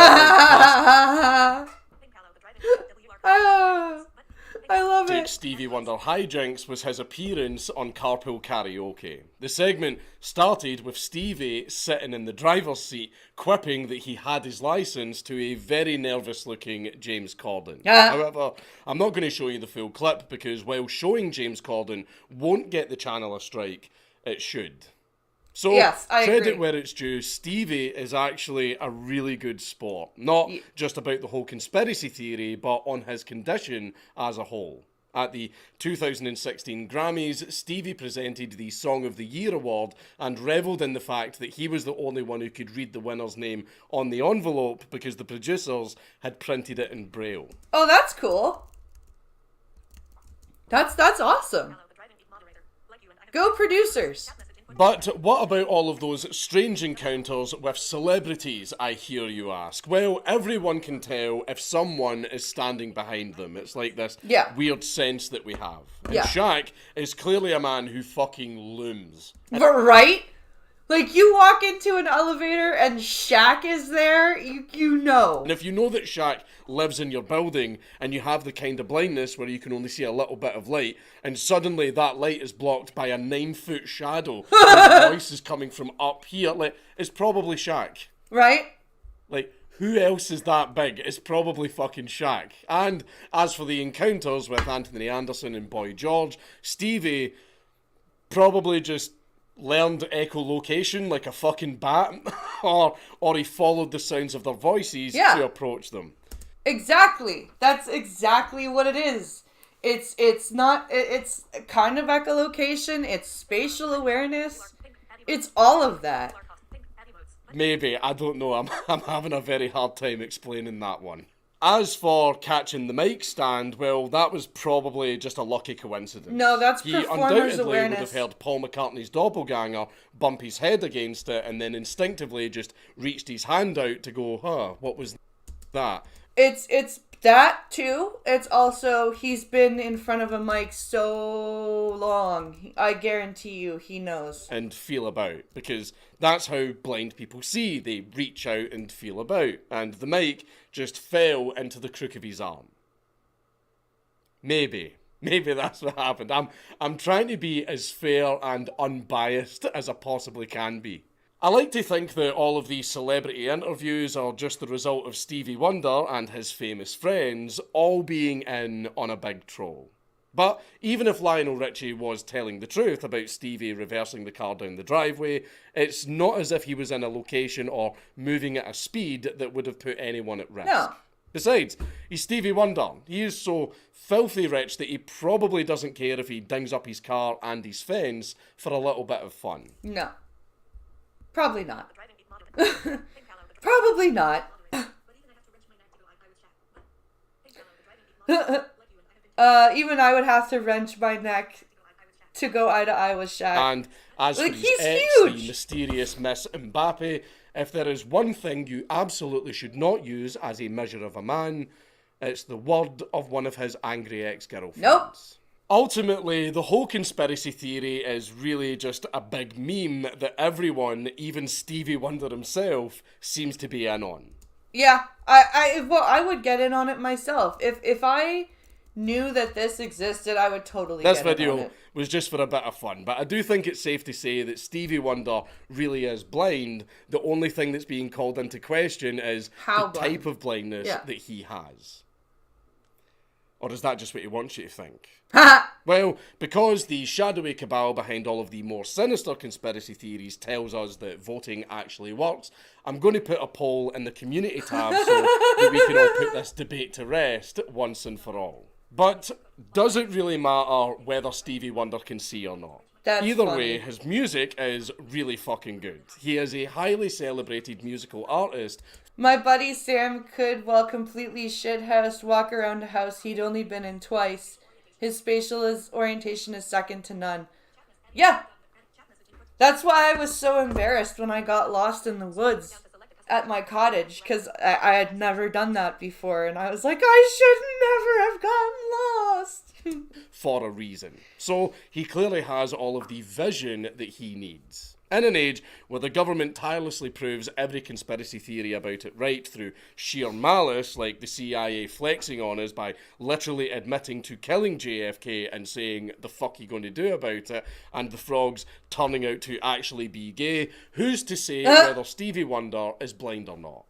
I love Take it. Stevie Wonder hijinks was his appearance on Carpool Karaoke. The segment started with Stevie sitting in the driver's seat, quipping that he had his license to a very nervous-looking James Corden. However, I'm not going to show you the full clip because while showing James Corden won't get the channel a strike, it should. So, yes, I credit agree. where it's due, Stevie is actually a really good sport. Not just about the whole conspiracy theory, but on his condition as a whole. At the 2016 Grammys, Stevie presented the Song of the Year award and revelled in the fact that he was the only one who could read the winner's name on the envelope because the producers had printed it in Braille. Oh, that's cool. That's awesome. Go producers. But what about all of those strange encounters with celebrities, I hear you ask? Well, everyone can tell if someone is standing behind them. It's like this weird sense that we have. And Shaq is clearly a man who fucking looms. Right? Like, you walk into an elevator and Shaq is there, you know. And if you know that Shaq lives in your building and you have the kind of blindness where you can only see a little bit of light, and suddenly that light is blocked by a 9-foot shadow, and the voice is coming from up here, like, it's probably Shaq. Right? Like, who else is that big? It's probably fucking Shaq. And as for the encounters with Anthony Anderson and Boy George, Stevie probably just learned echolocation like a fucking bat, or he followed the sounds of their voices to approach them. Exactly. That's exactly what it is. It's kind of echolocation, it's spatial awareness, it's all of that. Maybe, I don't know, I'm having a very hard time explaining that one. As for catching the mic stand, well, that was probably just a lucky coincidence. No, that's he performer's undoubtedly awareness. would have heard Paul McCartney's doppelganger bump his head against it and then instinctively just reached his hand out to go, what was that? It's that too. It's also, he's been in front of a mic so long. I guarantee you he knows. And feel about, because that's how blind people see. They reach out and feel about. And the mic just fell into the crook of his arm. Maybe that's what happened. I'm trying to be as fair and unbiased as I possibly can be. I like to think that all of these celebrity interviews are just the result of Stevie Wonder and his famous friends all being in on a big troll. But even if Lionel Richie was telling the truth about Stevie reversing the car down the driveway, it's not as if he was in a location or moving at a speed that would have put anyone at risk. No. Besides, he's Stevie Wonder. He is so filthy rich that he probably doesn't care if he dings up his car and his fence for a little bit of fun. No. Probably not. Probably not. Even I would have to wrench my neck to go eye to eye with Shaq. And as for his ex, the mysterious Miss Mbappe, if there is one thing you absolutely should not use as a measure of a man, it's the word of one of his angry ex-girlfriends. Nope. Ultimately, the whole conspiracy theory is really just a big meme that everyone, even Stevie Wonder himself, seems to be in on. Yeah, I would get in on it myself. If I knew that this existed, I would totally This get in on video it. was just for a bit of fun, but I do think it's safe to say that Stevie Wonder really is blind. The only thing that's being called into question is the type of blindness that he has. Or is that just what he wants you to think? Well, because the shadowy cabal behind all of the more sinister conspiracy theories tells us that voting actually works, I'm going to put a poll in the community tab so that we can all put this debate to rest once and for all. But does it really matter whether Stevie Wonder can see or not? That's Either funny. way, his music is really fucking good. He is a highly celebrated musical artist. My buddy Sam could, while completely shithoused, walk around a house he'd only been in twice. His spatial orientation is second to none. Yeah. That's why I was so embarrassed when I got lost in the woods at my cottage, because I had never done that before, and I was like, I should never have gotten lost. For a reason. So he clearly has all of the vision that he needs. In an age where the government tirelessly proves every conspiracy theory about it right through sheer malice, like the CIA flexing on us by literally admitting to killing JFK and saying, the fuck you going to do about it, and the frogs turning out to actually be gay, who's to say whether Stevie Wonder is blind or not?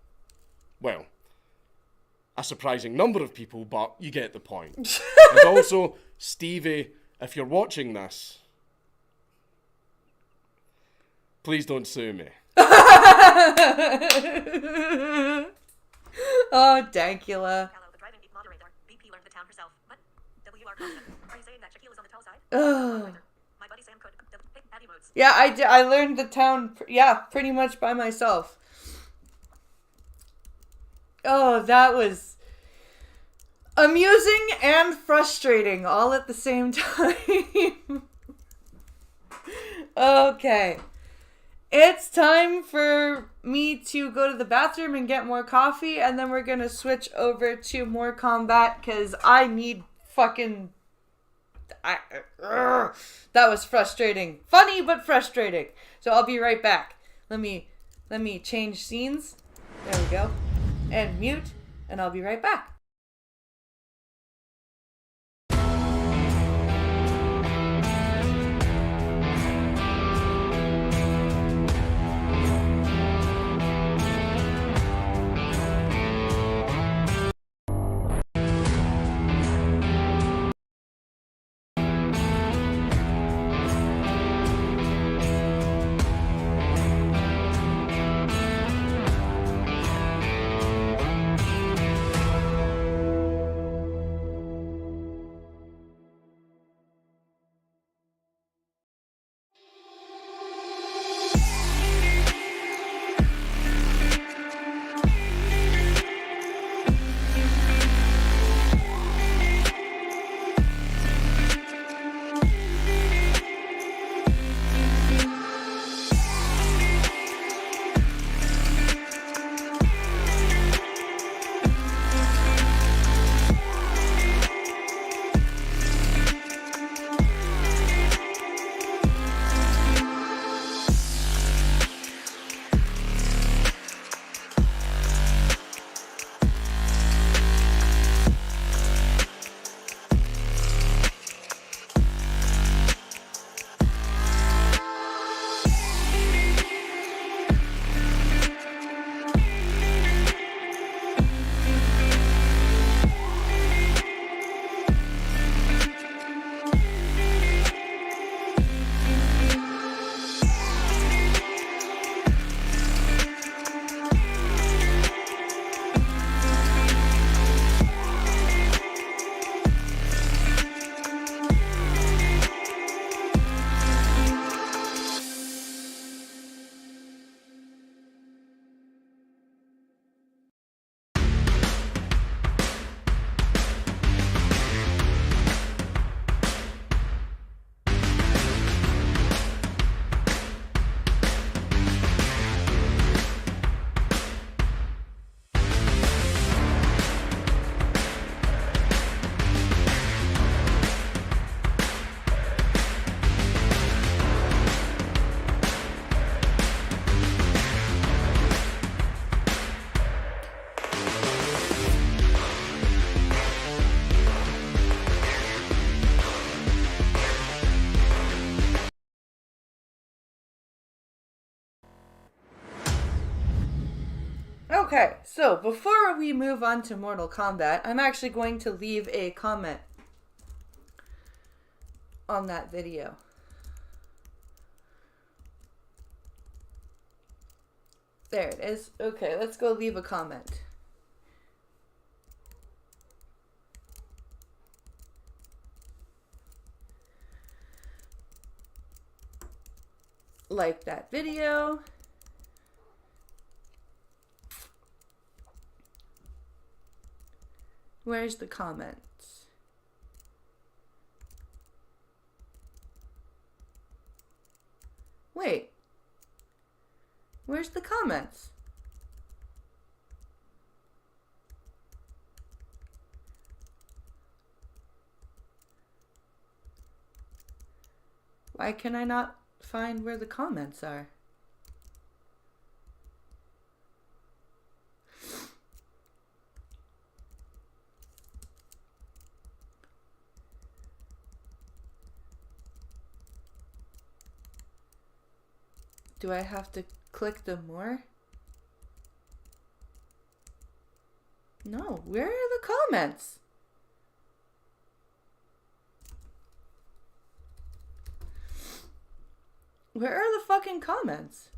Well, a surprising number of people, but you get the point. And also, Stevie, if you're watching this, please don't sue me. Oh, Dankula. Hello, the driving geek moderator. BP learned the town herself. What? WR Compton. Are you saying that Shaquille is on the tall side? Ugh. My buddy Sam could. Abby modes. Yeah, I learned the town, pretty much by myself. Oh, that was amusing and frustrating all at the same time. Okay. It's time for me to go to the bathroom and get more coffee, and then we're going to switch over to more combat, because I need fucking... that was frustrating. Funny, but frustrating. So I'll be right back. Let me change scenes. There we go. And mute, and I'll be right back. Okay, so before we move on to Mortal Kombat, I'm actually going to leave a comment on that video. There it is. Okay, let's go leave a comment. like that video. Where's the comments? Wait. Where's the comments? Why can I not find where the comments are? Do I have to click the more? No, where are the comments? Where are the fucking comments?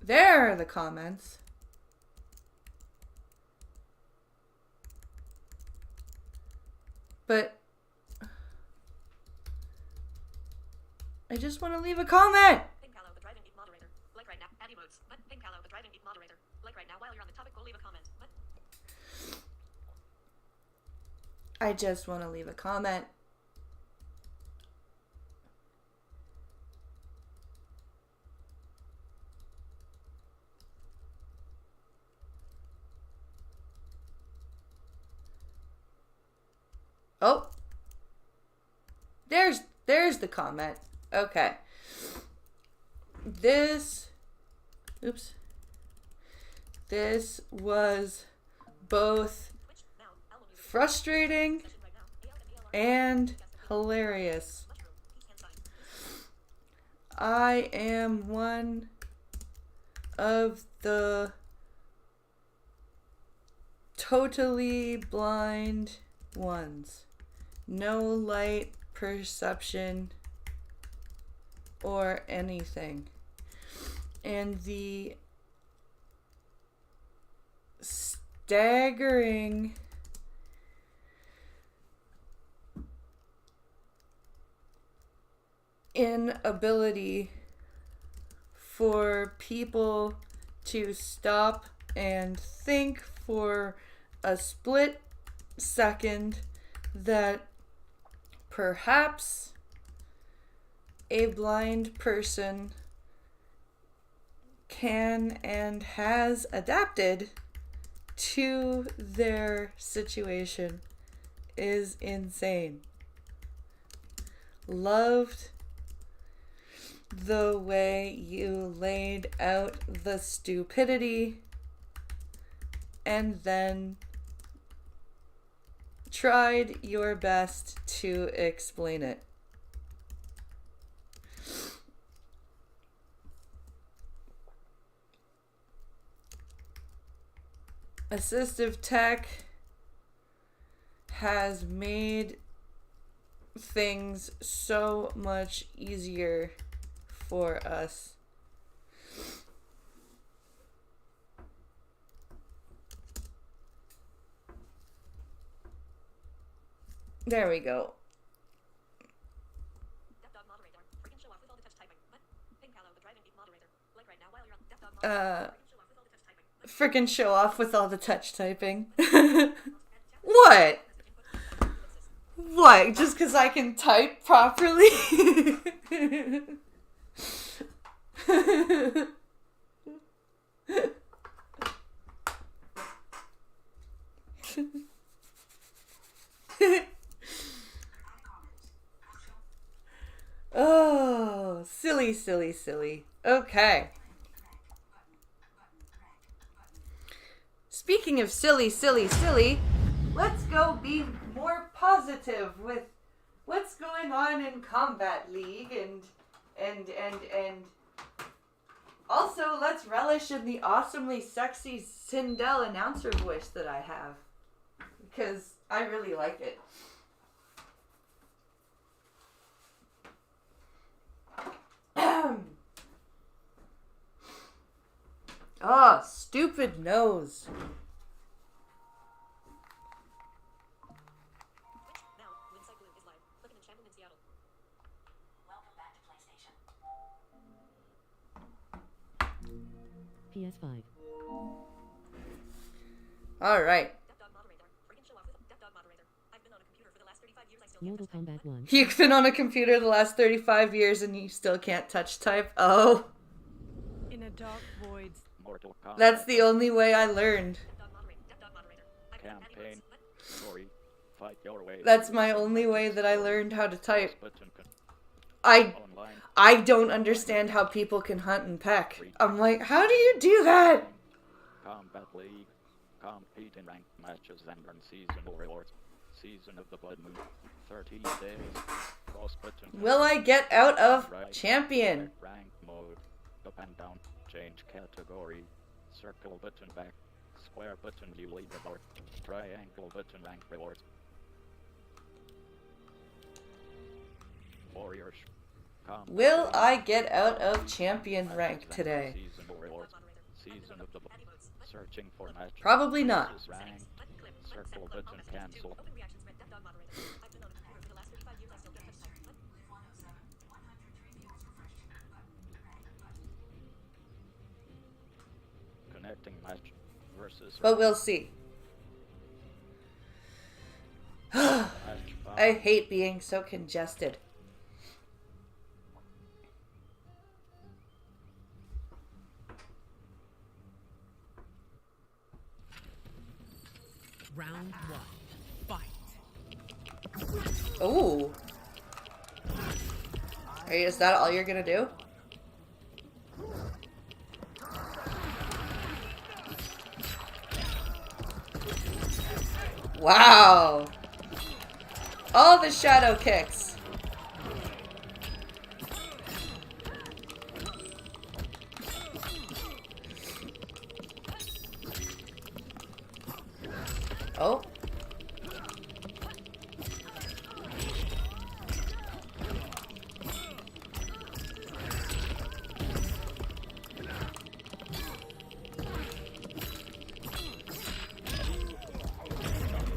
There are the comments. But I just want to leave a comment. Pink Callow, the driving geek moderator. Like right now. Add emotes. But Pink Callow, the driving geek moderator. Like right now, while you're on the topic, we'll leave a comment. But I just want to leave a comment. Oh. There's the comment. Okay. This was both frustrating and hilarious. I am one of the totally blind ones. No light perception or anything. And the staggering inability for people to stop and think for a split second that perhaps a blind person can and has adapted to their situation is insane. Loved the way you laid out the stupidity and then tried your best to explain it. Assistive tech has made things so much easier for us. There we go. Frickin' show off with all the touch typing. What? What? Just because I can type properly? Oh, silly, silly, silly. Okay. Speaking of silly, silly, silly, let's go be more positive with what's going on in Combat League and also let's relish in the awesomely sexy Sindel announcer voice that I have, because I really like it. Oh, stupid nose. PS5. All right. Dog moderator. Friggin' show off with dog moderator. I've been on a computer for the last 35 years. I still Mortal Kombat 1. You've been on a computer the last 35 years and you still can't touch type? Oh. In a dark void. Mortal Kombat. That's the only way I learned. Dog moderator. Campaign. Story. Fight your way. That's my only way that I learned how to type. Button con- Online. I don't understand how people can hunt and peck. I'm like, how do you do that? Combat League. Compete in ranked matches and earn seasonal rewards. Season of the Blood Moon. 30 days. Cross button. Will I get out of champion? Rank mode. Up and down. Change category. Circle button back. Square button view leaderboard. Triangle button rank rewards. Warriors. Will I get out of champion rank today? Seasonal rewards. Season of the searching for match. Probably not. Rank. Circle button cancel. Open reactions read dog moderator. I've been on a computer for the last 35 years. I still can't touch type. Connecting match versus. But we'll see. I hate being so congested. Round 1. Fight. Ooh. Is that all you're gonna do? Wow. All the shadow kicks. Oh.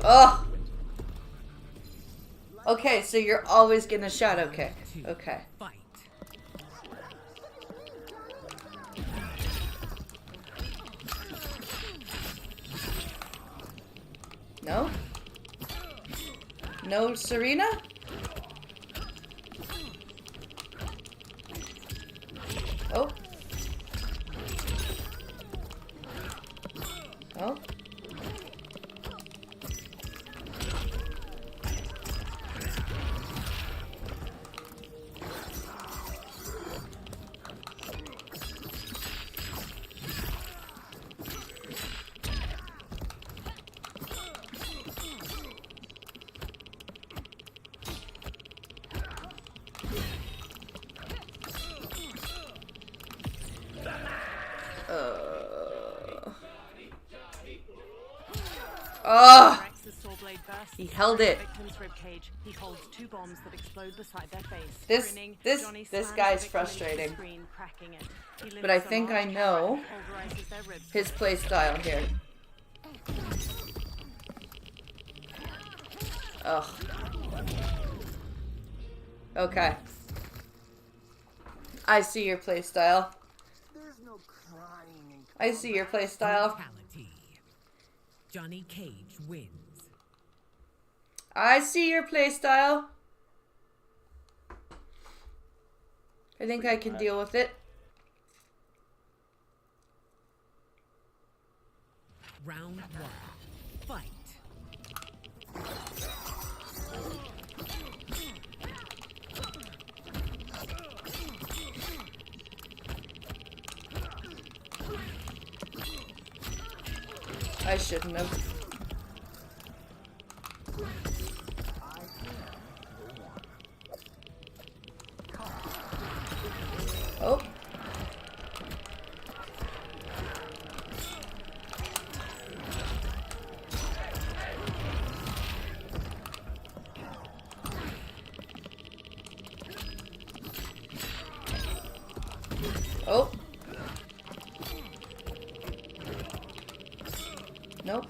Oh. Okay, so you're always gonna shadow kick. Okay. Fight. No? No, Serena? Oh. Oh. Oh! He held it. He holds 2 bombs that explode beside their face. This guy's frustrating. But I think I know his play style here. Ugh. Okay. I see your play style. I see your play style. Johnny Cage wins. I see your play style. I think I can deal with it. Round 1. Fight. I shouldn't have. Oh. Oh. Nope.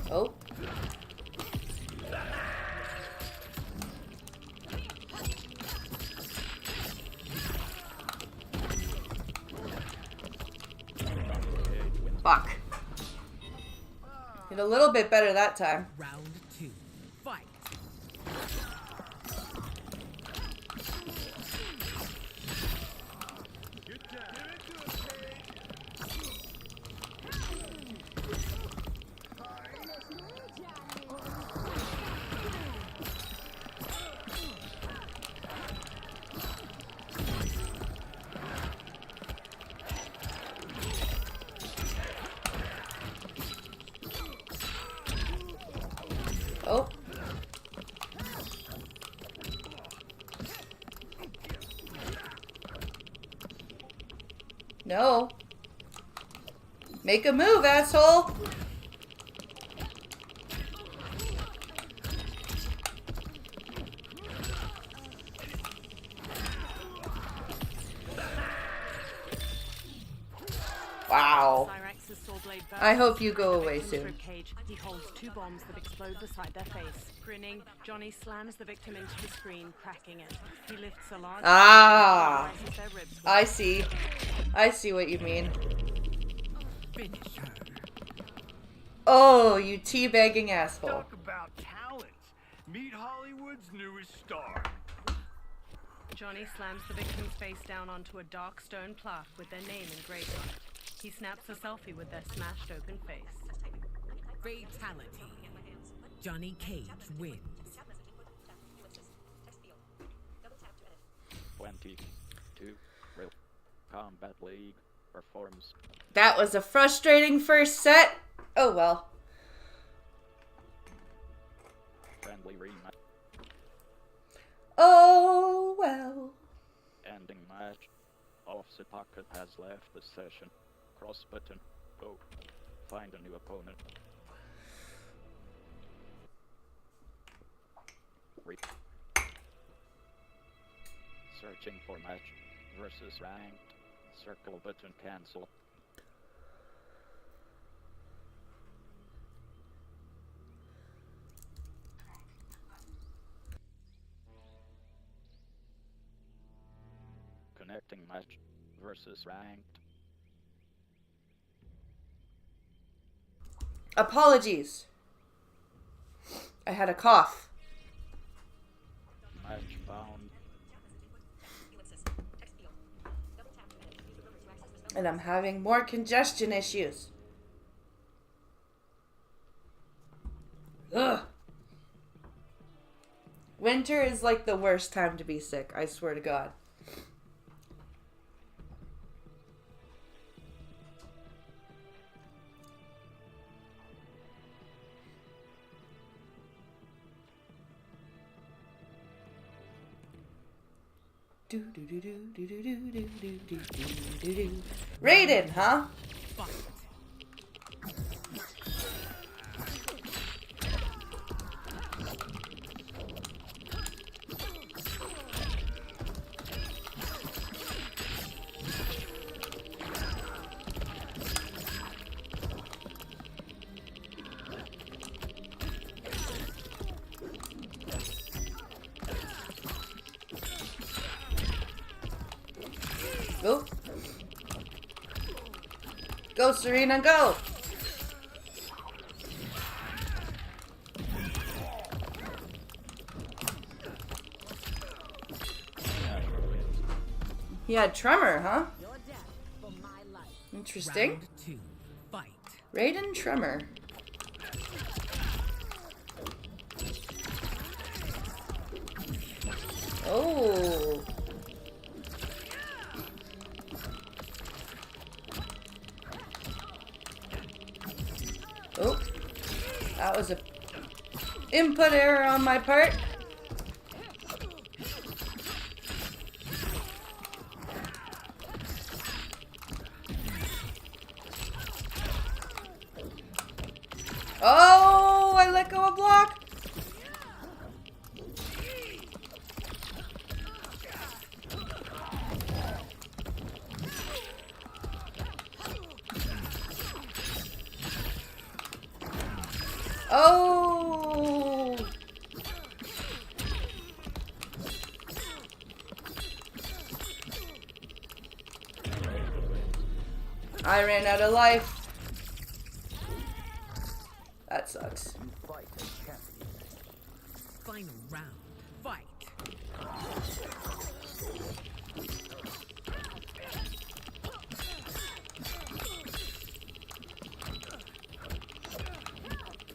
Oh. Fuck. Did a little bit better that time. Round 2. Fight. Oh. No. Make a move, asshole. Wow. I hope you go away soon. He holds 2 bombs that explode beside their face. Grinning, Johnny slams the victim into the screen, cracking it. He lifts a large... Ah! I see. I see what you mean. Finish her. Oh, you teabagging asshole. Talk about talent. Meet Hollywood's newest star. Johnny slams the victim's face down onto a dark stone plaque with their name engraved on it. He snaps a selfie with their smashed open face. Fatality. Johnny Cage wins. 22 Real Combat League performs. That was a frustrating first set. Oh well. Friendly rematch. Oh well. Ending match. Offset Pocket has left the session. Cross button. Go. Find a new opponent. Searching for match versus ranked. Circle button cancel. Connecting match versus ranked. Apologies. I had a cough. Match found. And I'm having more congestion issues. Ugh. Winter is like the worst time to be sick, I swear to God. Raiden, huh? Go. Go, Serena, go. He had tremor, huh? Interesting. Round 2. Fight. Raiden tremor. Oh. Oh, that was a input error on my part. Oh, I let go of block. Oh! I ran out of life. That sucks. Final round. Fight.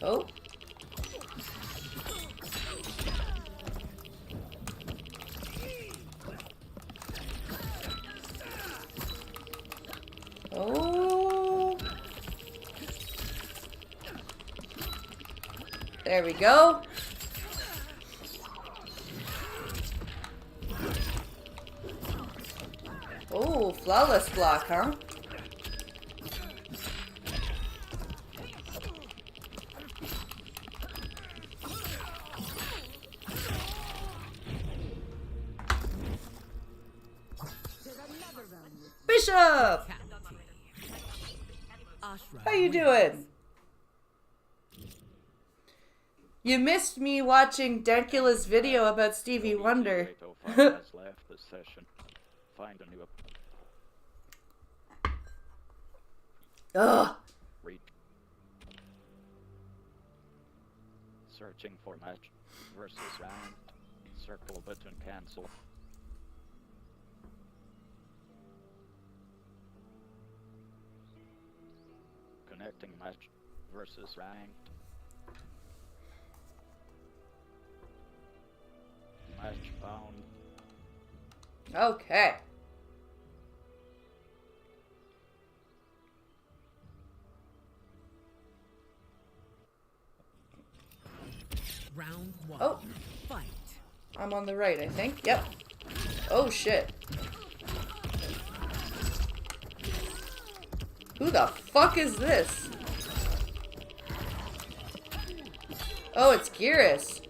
Oh. Oh. There we go. Oh, flawless block, huh? Bishop! How you doing? You missed me watching Dankula's video about Stevie Wonder. Ugh. Searching for match versus round. Circle button cancel. Connecting match versus ranked. Match found. Okay. Round one. Oh. Fight. I'm on the right, I think. Yep. Oh, shit. Who the fuck is this? Oh, it's Gearus.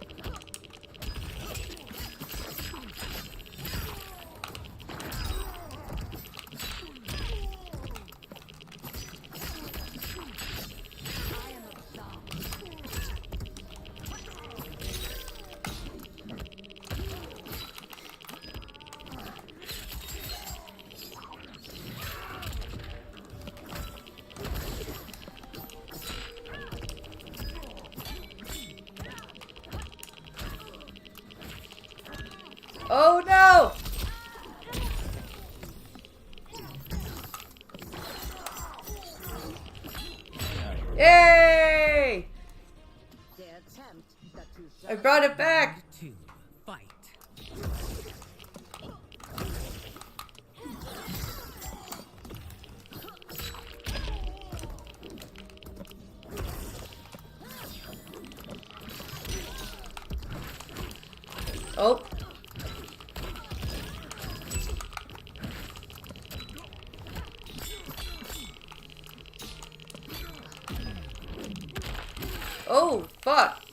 Oh no! Yay! I brought it back! Two. Fight. Oh. Oh, fuck.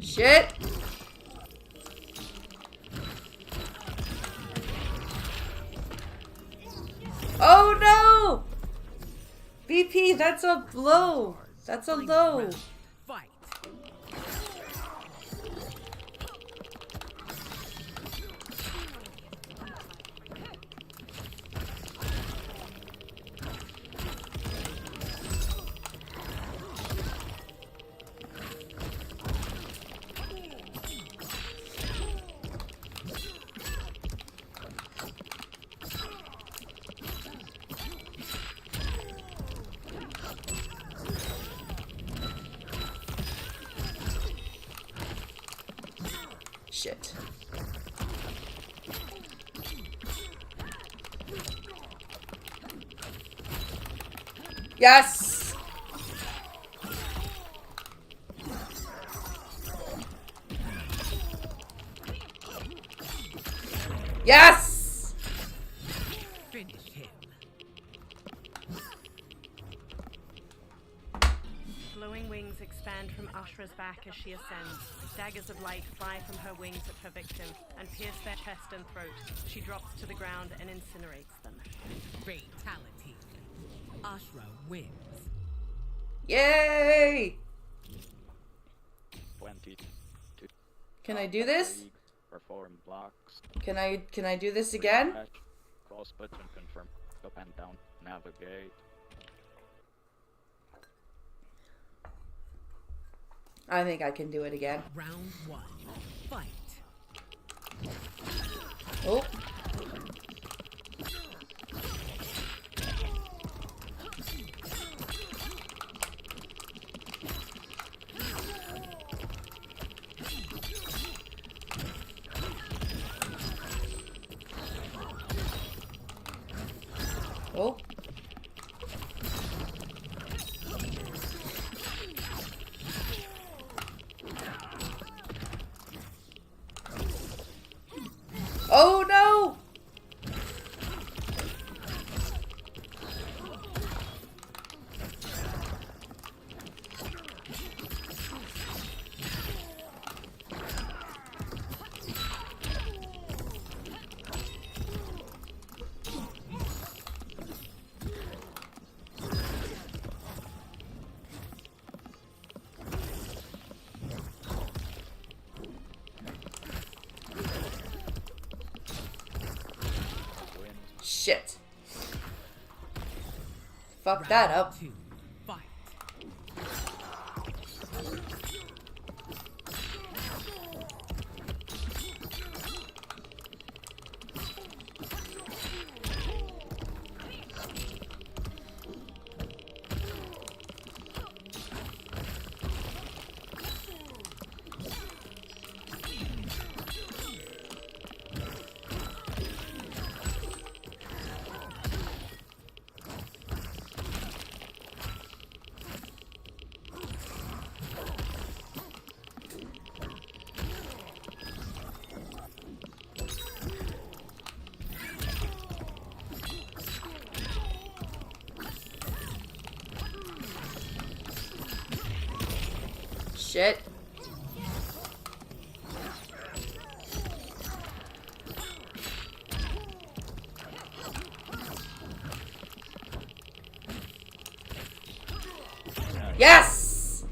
Shit. Oh no! BP, that's a blow. That's a low. Fight. Shit. Yes! Yes! Finish him. Glowing wings expand from Ashra's back as she ascends. Daggers of light fly from her wings at her victim and pierce their chest and throat. She drops to the ground and incinerates them. Fatality. Ashra wins. Yay! 22. Can I do this? Perform blocks. Can I do this again? Rematch. Cross button confirm. Up and down. Navigate. I think I can do it again. Round 1. Fight. Oh. Oh. Oh no! Shit. Fuck that up. 2. Fight. Shit. Yes!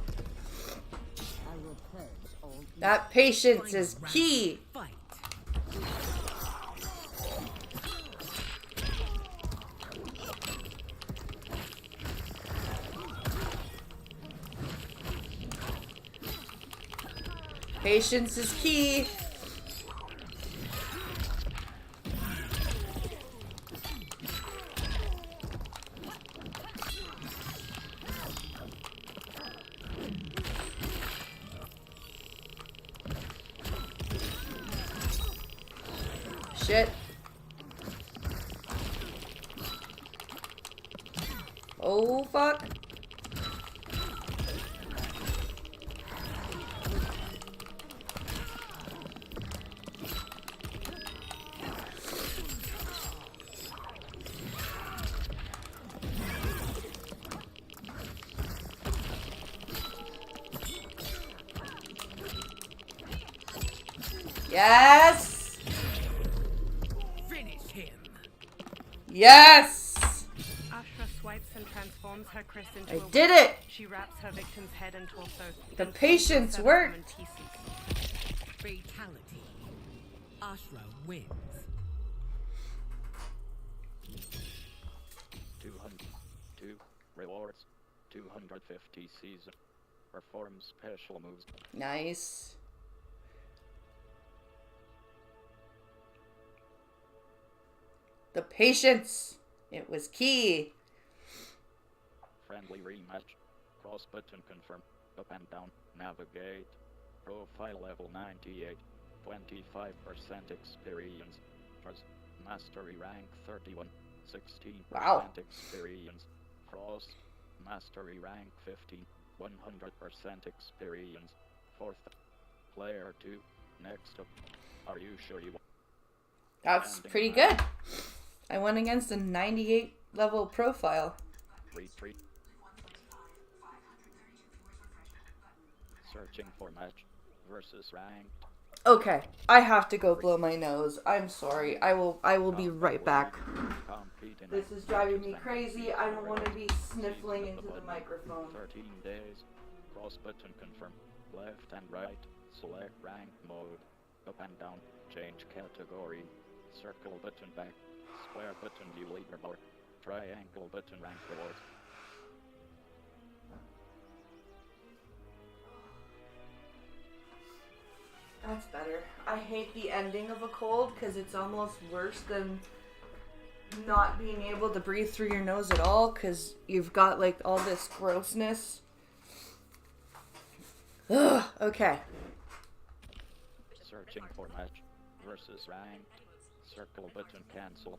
That patience is key. Fight. Patience is key. Shit. Oh, fuck. Yes! Finish him. Yes! Ashra swipes and transforms her Chris into I a did witch. it! She wraps her victim's head and torso. The then patience forces her to worked. summon Tisi. Fatality. Ashra wins. 202 rewards. 250 season. Perform special moves. Nice. The patience. It was key. Friendly rematch. Cross button confirm. Up and down. Navigate. Profile level 98. 25% experience. First. Mastery rank 31. 16% Wow. experience. Frost. Mastery rank 15. 100% experience. Fourth. Player 2. Next up. Are you sure you want? That's pretty good. I went against a 98 level profile. Retreat. Searching for match versus ranked. Okay, I have to go blow my nose. I'm sorry. I will be right back. This is driving me crazy. I don't want to be sniffling into the microphone. 13 days. Cross button confirm. Left and right. Select rank mode. Up and down. Change category. Circle button back. Square button view leaderboard. Triangle button rank rewards. That's better. I hate the ending of a cold because it's almost worse than not being able to breathe through your nose at all because you've got like all this grossness. Ugh, okay. Searching for match versus ranked. Circle button cancel.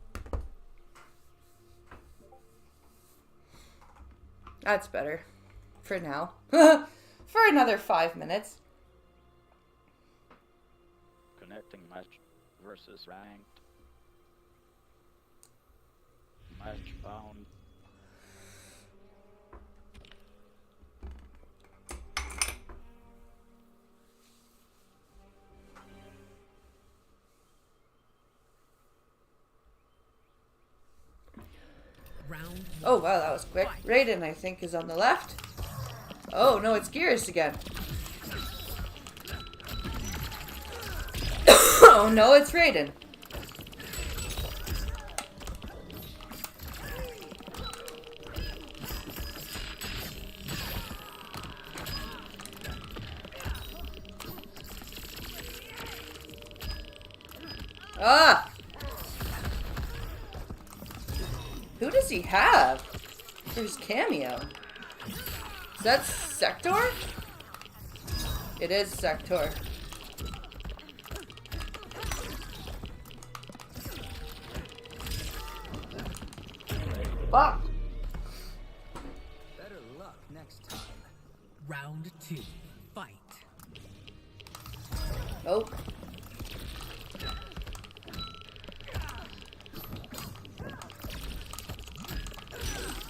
That's better. For now. For another 5 minutes. Connecting match versus ranked. Match found. Oh wow, that was quick. Raiden, I think, is on the left. Oh no, it's Gears again. Oh no, it's Raiden. Ah! Who does he have for his cameo? Is that Sector? It is Sector. Fuck! Better luck next time. Round 2. Fight. Nope.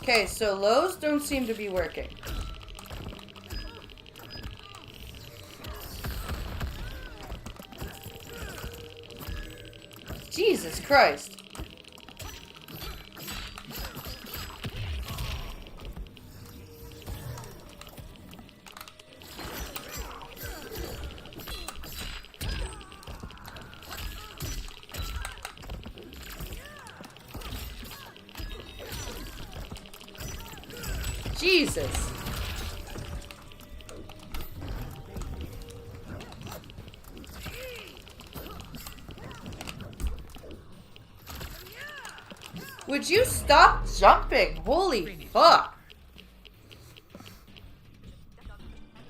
Okay, so lows don't seem to be working. Jesus Christ. Jesus. Would you stop jumping? Holy fuck.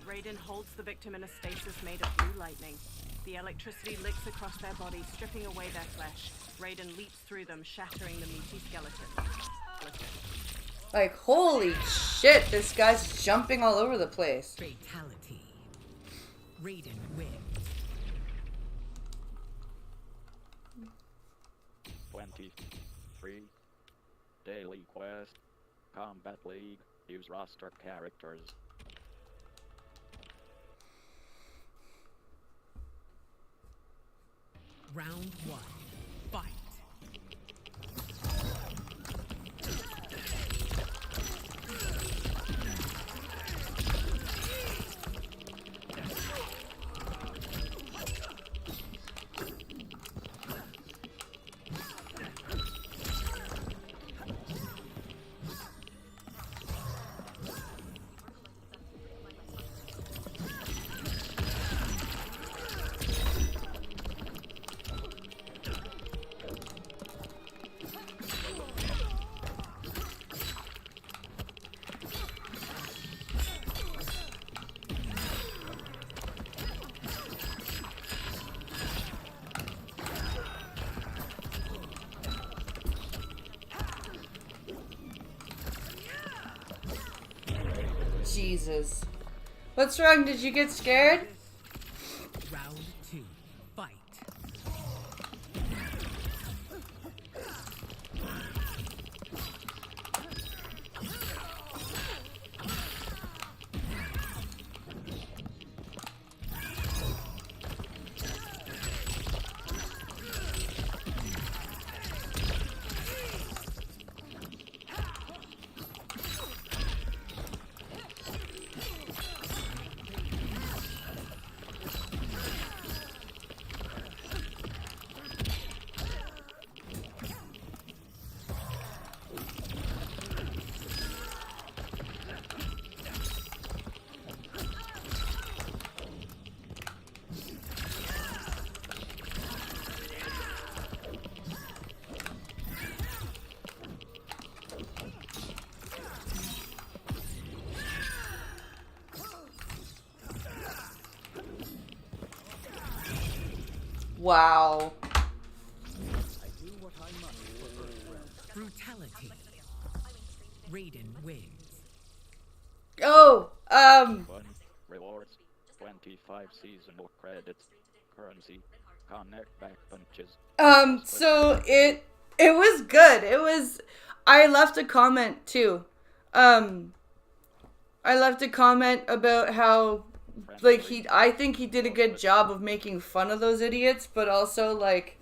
Raiden holds the victim in a stasis made of blue lightning. The electricity licks across their body, stripping away their flesh. Raiden leaps through them, shattering the meaty skeleton. Like, holy shit, this guy's jumping all over the place. Fatality. Raiden wins. 23. Daily quest. Combat League. Use roster characters. Round 1. Fight. Jesus. What's wrong? Did you get scared? Round 2. Fight. Wow. Brutality. Raiden wins. Oh, Fun, rewards, 25 seasonal credits, currency, connect back punches. So it was good. I left a comment too. I left a comment about how, like, I think he did a good job of making fun of those idiots, but also, like,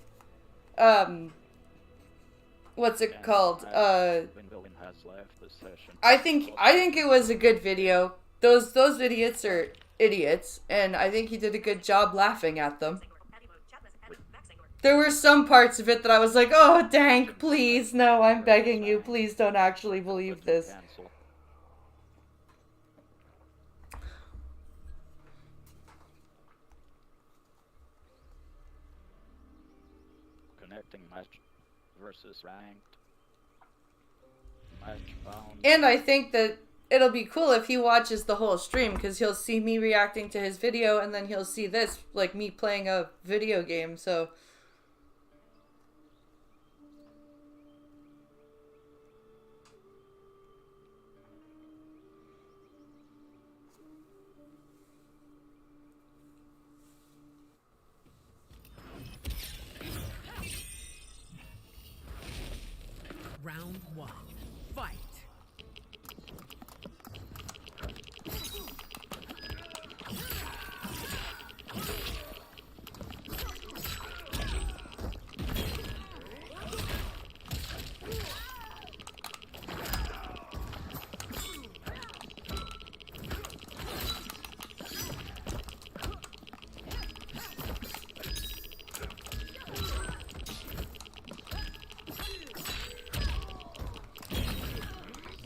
what's it called? I think it was a good video. Those idiots are idiots, and I think he did a good job laughing at them. There were some parts of it that I was like, oh, Dank, please, no, I'm begging you, please don't actually believe this. Connecting match versus ranked. Match bound. And I think that it'll be cool if he watches the whole stream, because he'll see me reacting to his video, and then he'll see this, like me playing a video game, so... Round 1. Fight.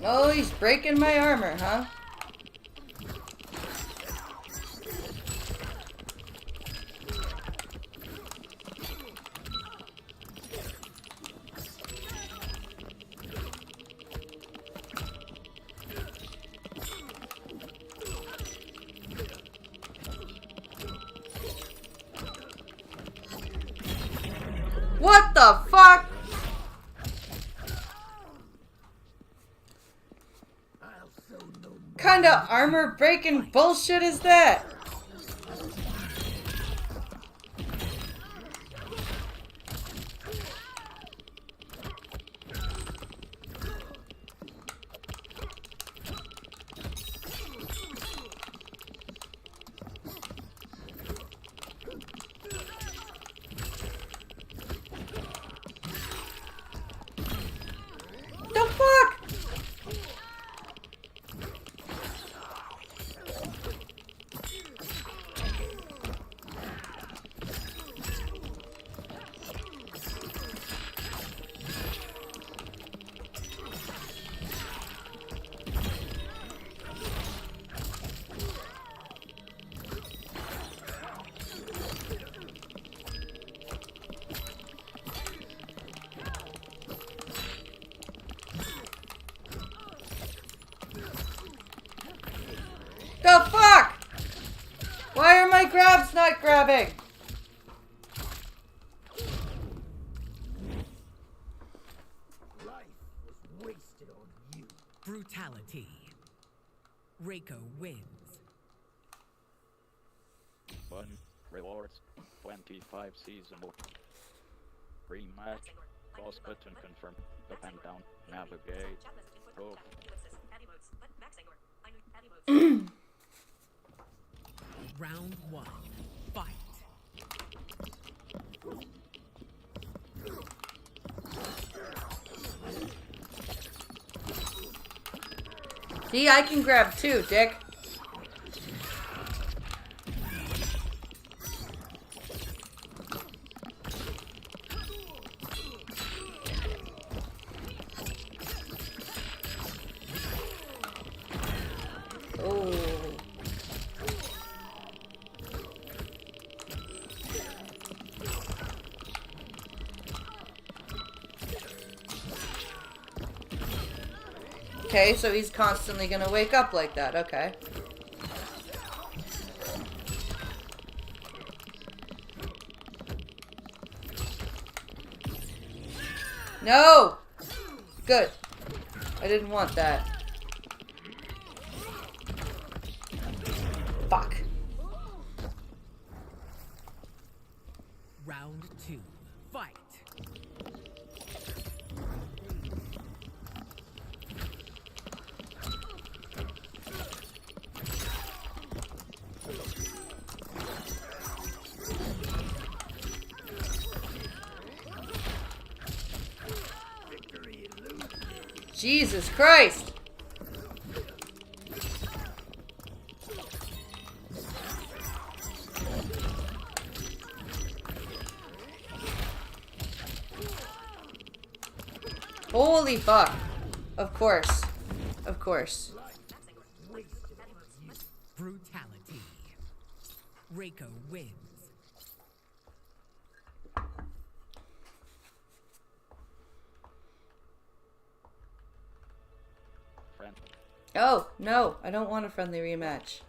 Oh, he's breaking my armor, huh? What the fuck? What kind of armor breaking bullshit is that? The fuck? The fuck? Why are my grabs not grabbing? Life was wasted on you. Brutality. Reiko wins. Fun, rewards, 25 seasonal. Rematch, pause button confirm, up and down, navigate, pro. Round 1. Fight. See, I can grab too, dick. Oh. Okay, so he's constantly gonna wake up like that, okay. No! Good. I didn't want that. Fuck. Round 2. Fight. Jesus Christ! Holy fuck. Of course. Of course. Brutality. Reiko wins. Friend. Oh, no. I don't want a friendly rematch.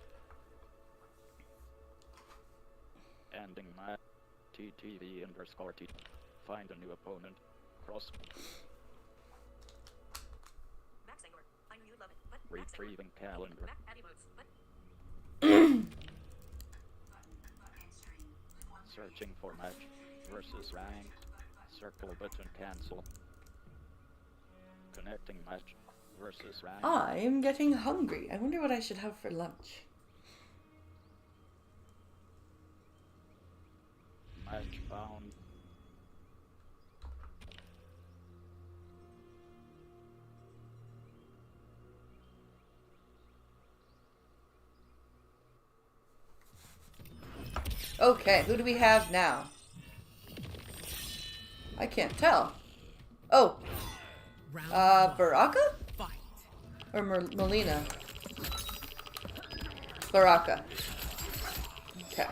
Ending match. TTV_T. Find a new opponent. Cross. Max Angler. I knew you'd love it. But Retrieving calendar. Max Abby Boots. But Searching for match. Versus rank. Circle button cancel. Connecting match. Versus rank. I'm getting hungry. I wonder what I should have for lunch. Match found. Okay, who do we have now? I can't tell. Oh. Baraka? Or Melina? Baraka. Okay.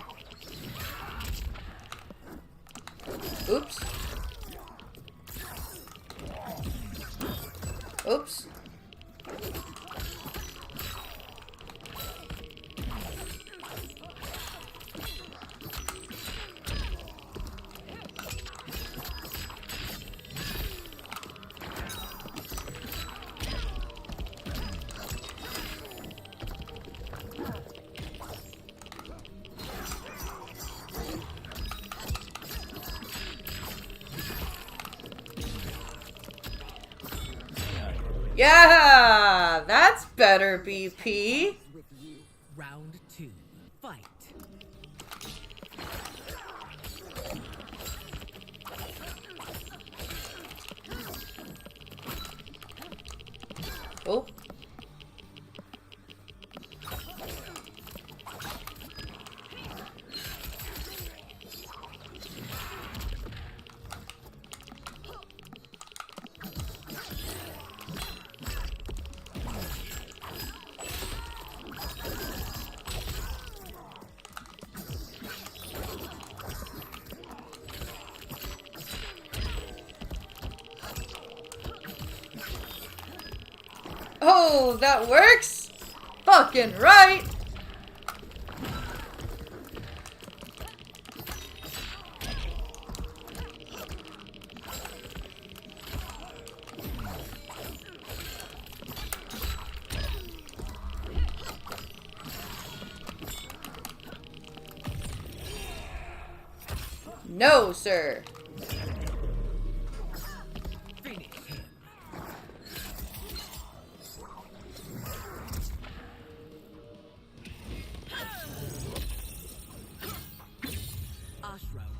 Oops. Oops. Yeah, that's better, BP. Round 2. Fight. Oh. Oh, that works? Fucking right! No, sir.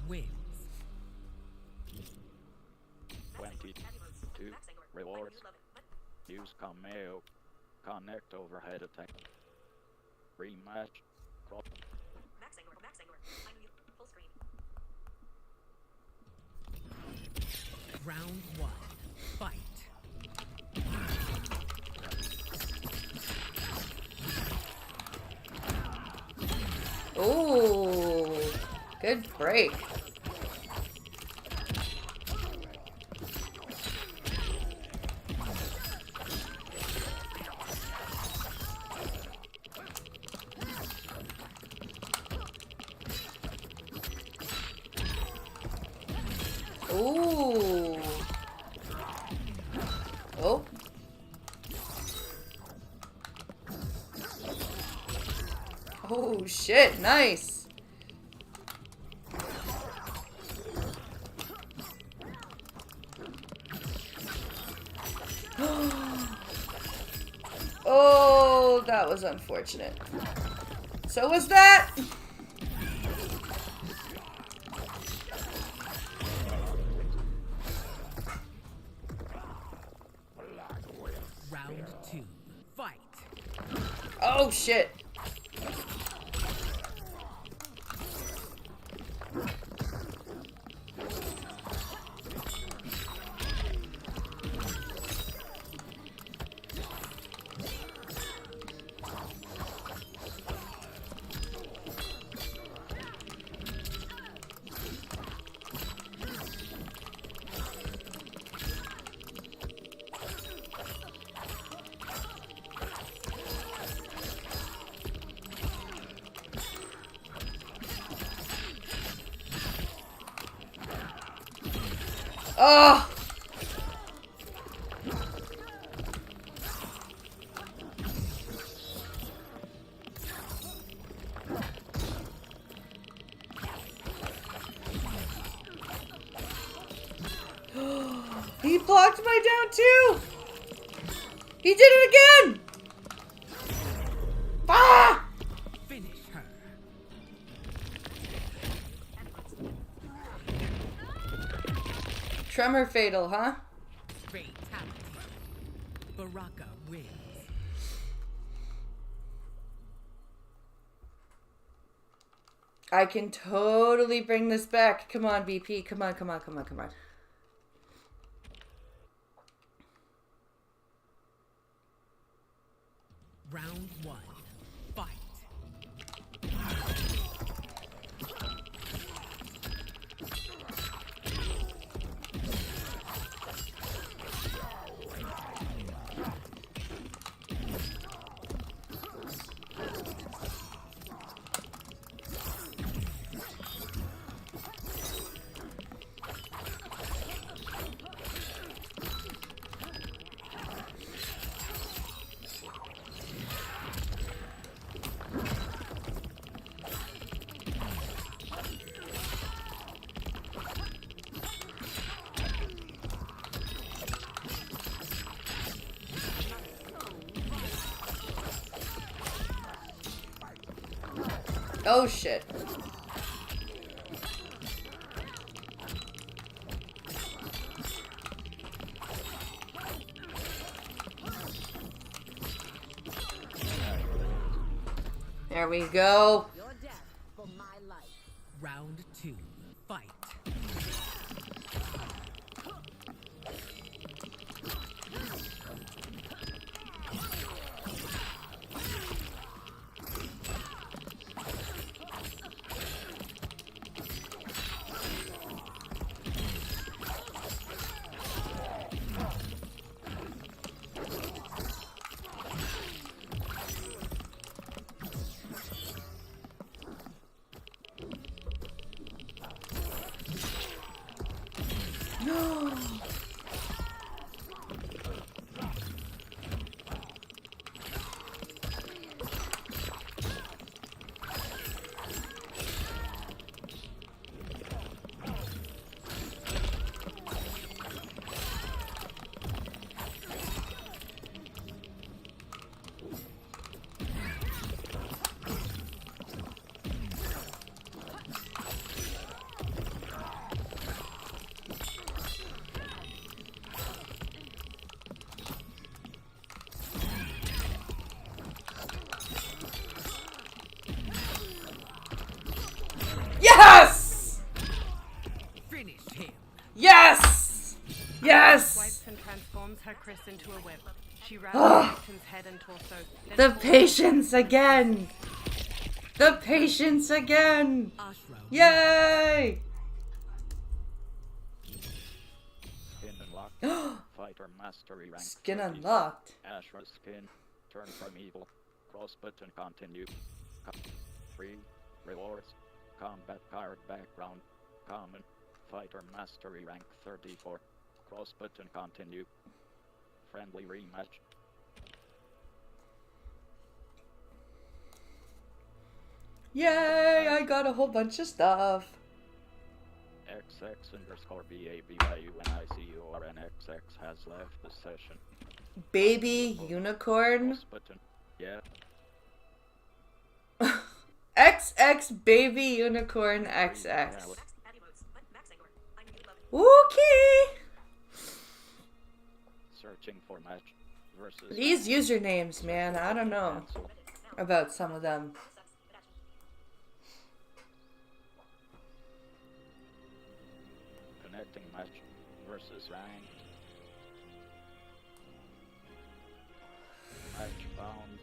Wins. 22 rewards. Use cameo. Connect overhead attack. Rematch. Max Angler. Max Angler. I knew you. Full screen. Round 1. Fight. Ooh, good break. Ooh. Ooh, shit, nice. Oh, that was unfortunate. So was that. Round 2. Fight. Oh, shit. Oh! He blocked my down too! He did it again! Ah! Finish her. Tremor fatal, huh? Fatality. Baraka wins. I can totally bring this back. Come on, BP. Come on, come on, come on, come on. Round 1. Fight. Oh shit. There we go. Your death for my life. Round 2. Fight. Yes! Finish him. Yes! Yes! Swipes and transforms her Chris into a whip. She wraps Ugh. the victim's head and torso. then The pulls patience again! The patience again! Yay! Skin unlocked. Fighter mastery rank. Skin 30. unlocked. Ashra skin. Turn from evil. Cross button continue. 3. Rewards. Combat card background. Common. Fighter mastery rank 34. Cross button continue. Friendly rematch. Yay, I got a whole bunch of stuff. XX_BABYUNICURNXX has left the session. Baby unicorn? Button. Yeah. XX baby unicorn XX. Okay. Searching for match versus These usernames, man, I don't know about some of them. connecting match versus ranked. Match found.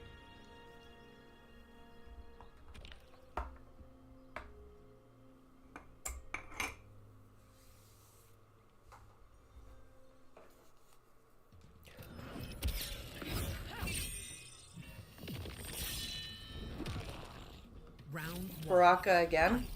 Round Baraka again.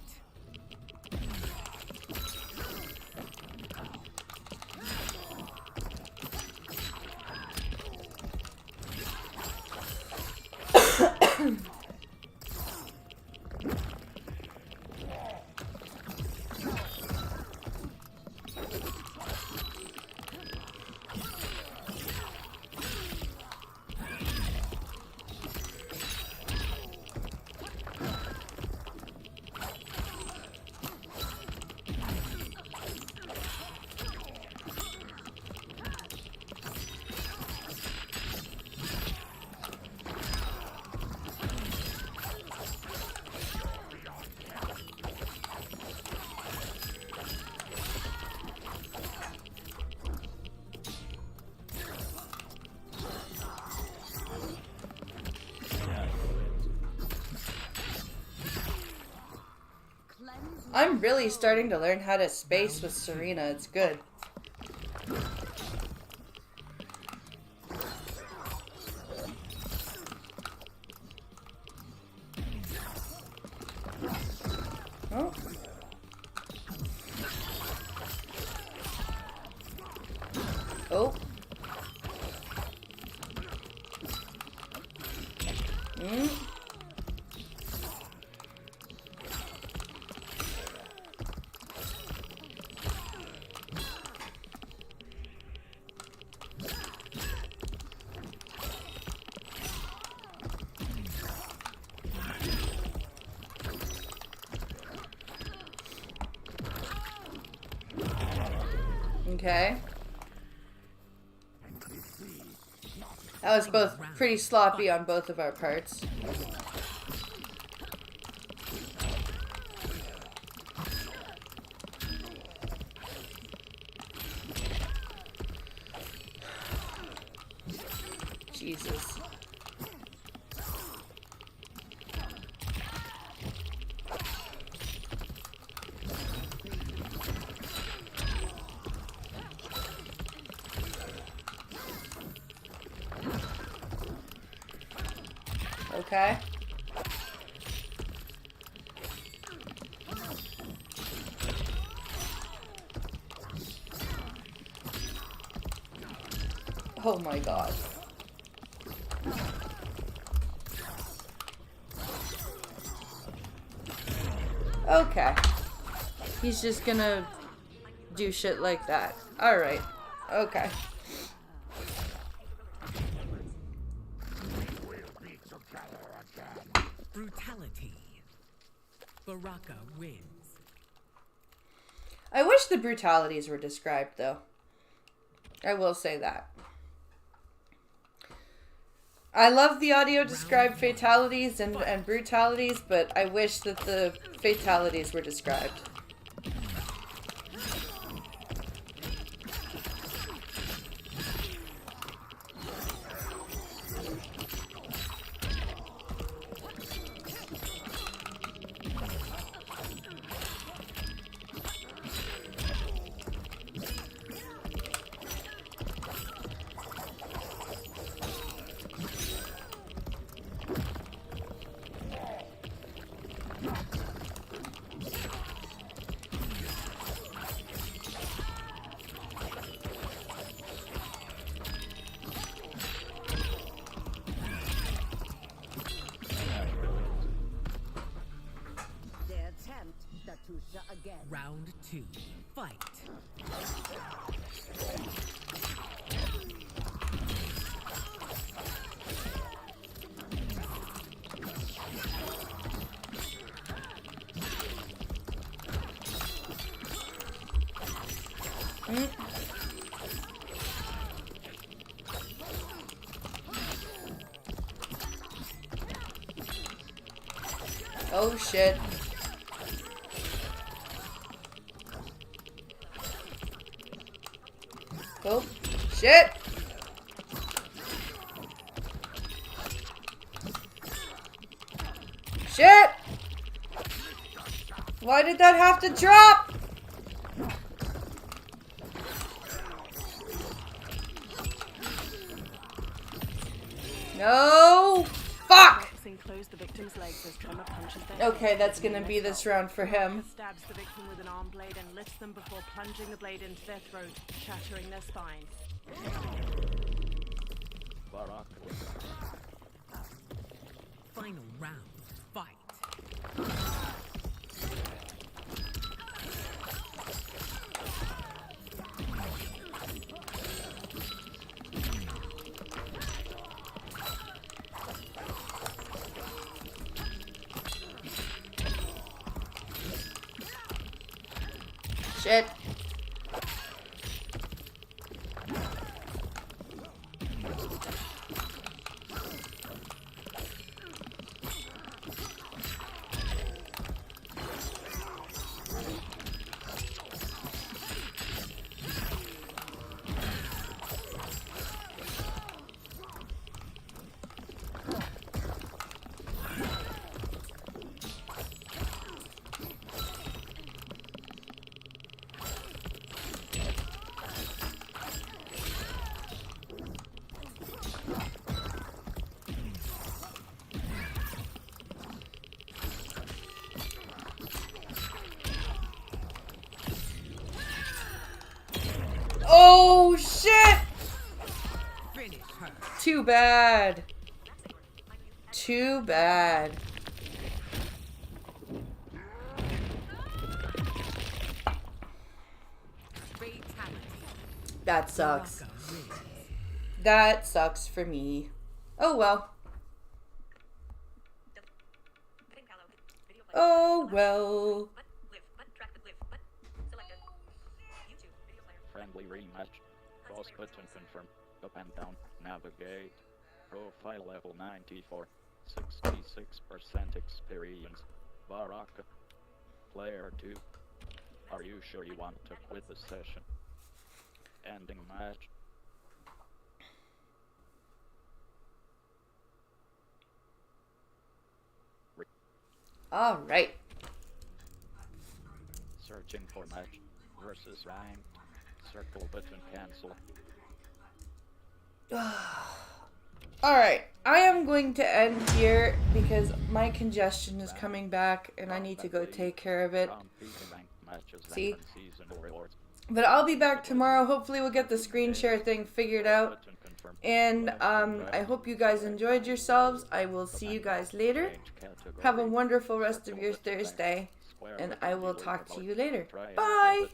I'm really starting to learn how to space with Serena. It's good. Oh. Oh. Okay. That was both pretty sloppy on both of our parts. Jesus. Okay. Oh my god. Okay. He's just gonna do shit like that. Alright. Okay. Brutality. Baraka wins. I wish the brutalities were described, though. I will say that. I love the audio described fatalities and brutalities, but I wish that the fatalities were described. Round 2. Fight. Oh shit. Oh shit. Shit. Why did that have to drop? No. Fuck. Close the victim's legs as Tremor punches their Okay, head. that's gonna be this round for him. Stabs the victim with an arm blade and lifts them before plunging the blade into their throat, shattering their spine. Final round. Fight. Shit. Oh shit! Too bad. Too bad. That sucks. That sucks for me. Oh well. Oh well. Friendly rematch. Cross button confirm. Up and down. Navigate. Profile level 94. 66% experience. Baraka. Player 2. Are you sure you want to quit the session? Ending match. All right. Searching for match versus ranked. Circle button cancel. Alright, I am going to end here because my congestion is coming back and I need to go take care of it. See? But I'll be back tomorrow. Hopefully we'll get the screen share thing figured out. And I hope you guys enjoyed yourselves. I will see you guys later. Have a wonderful rest of your Thursday. And I will talk to you later. Bye!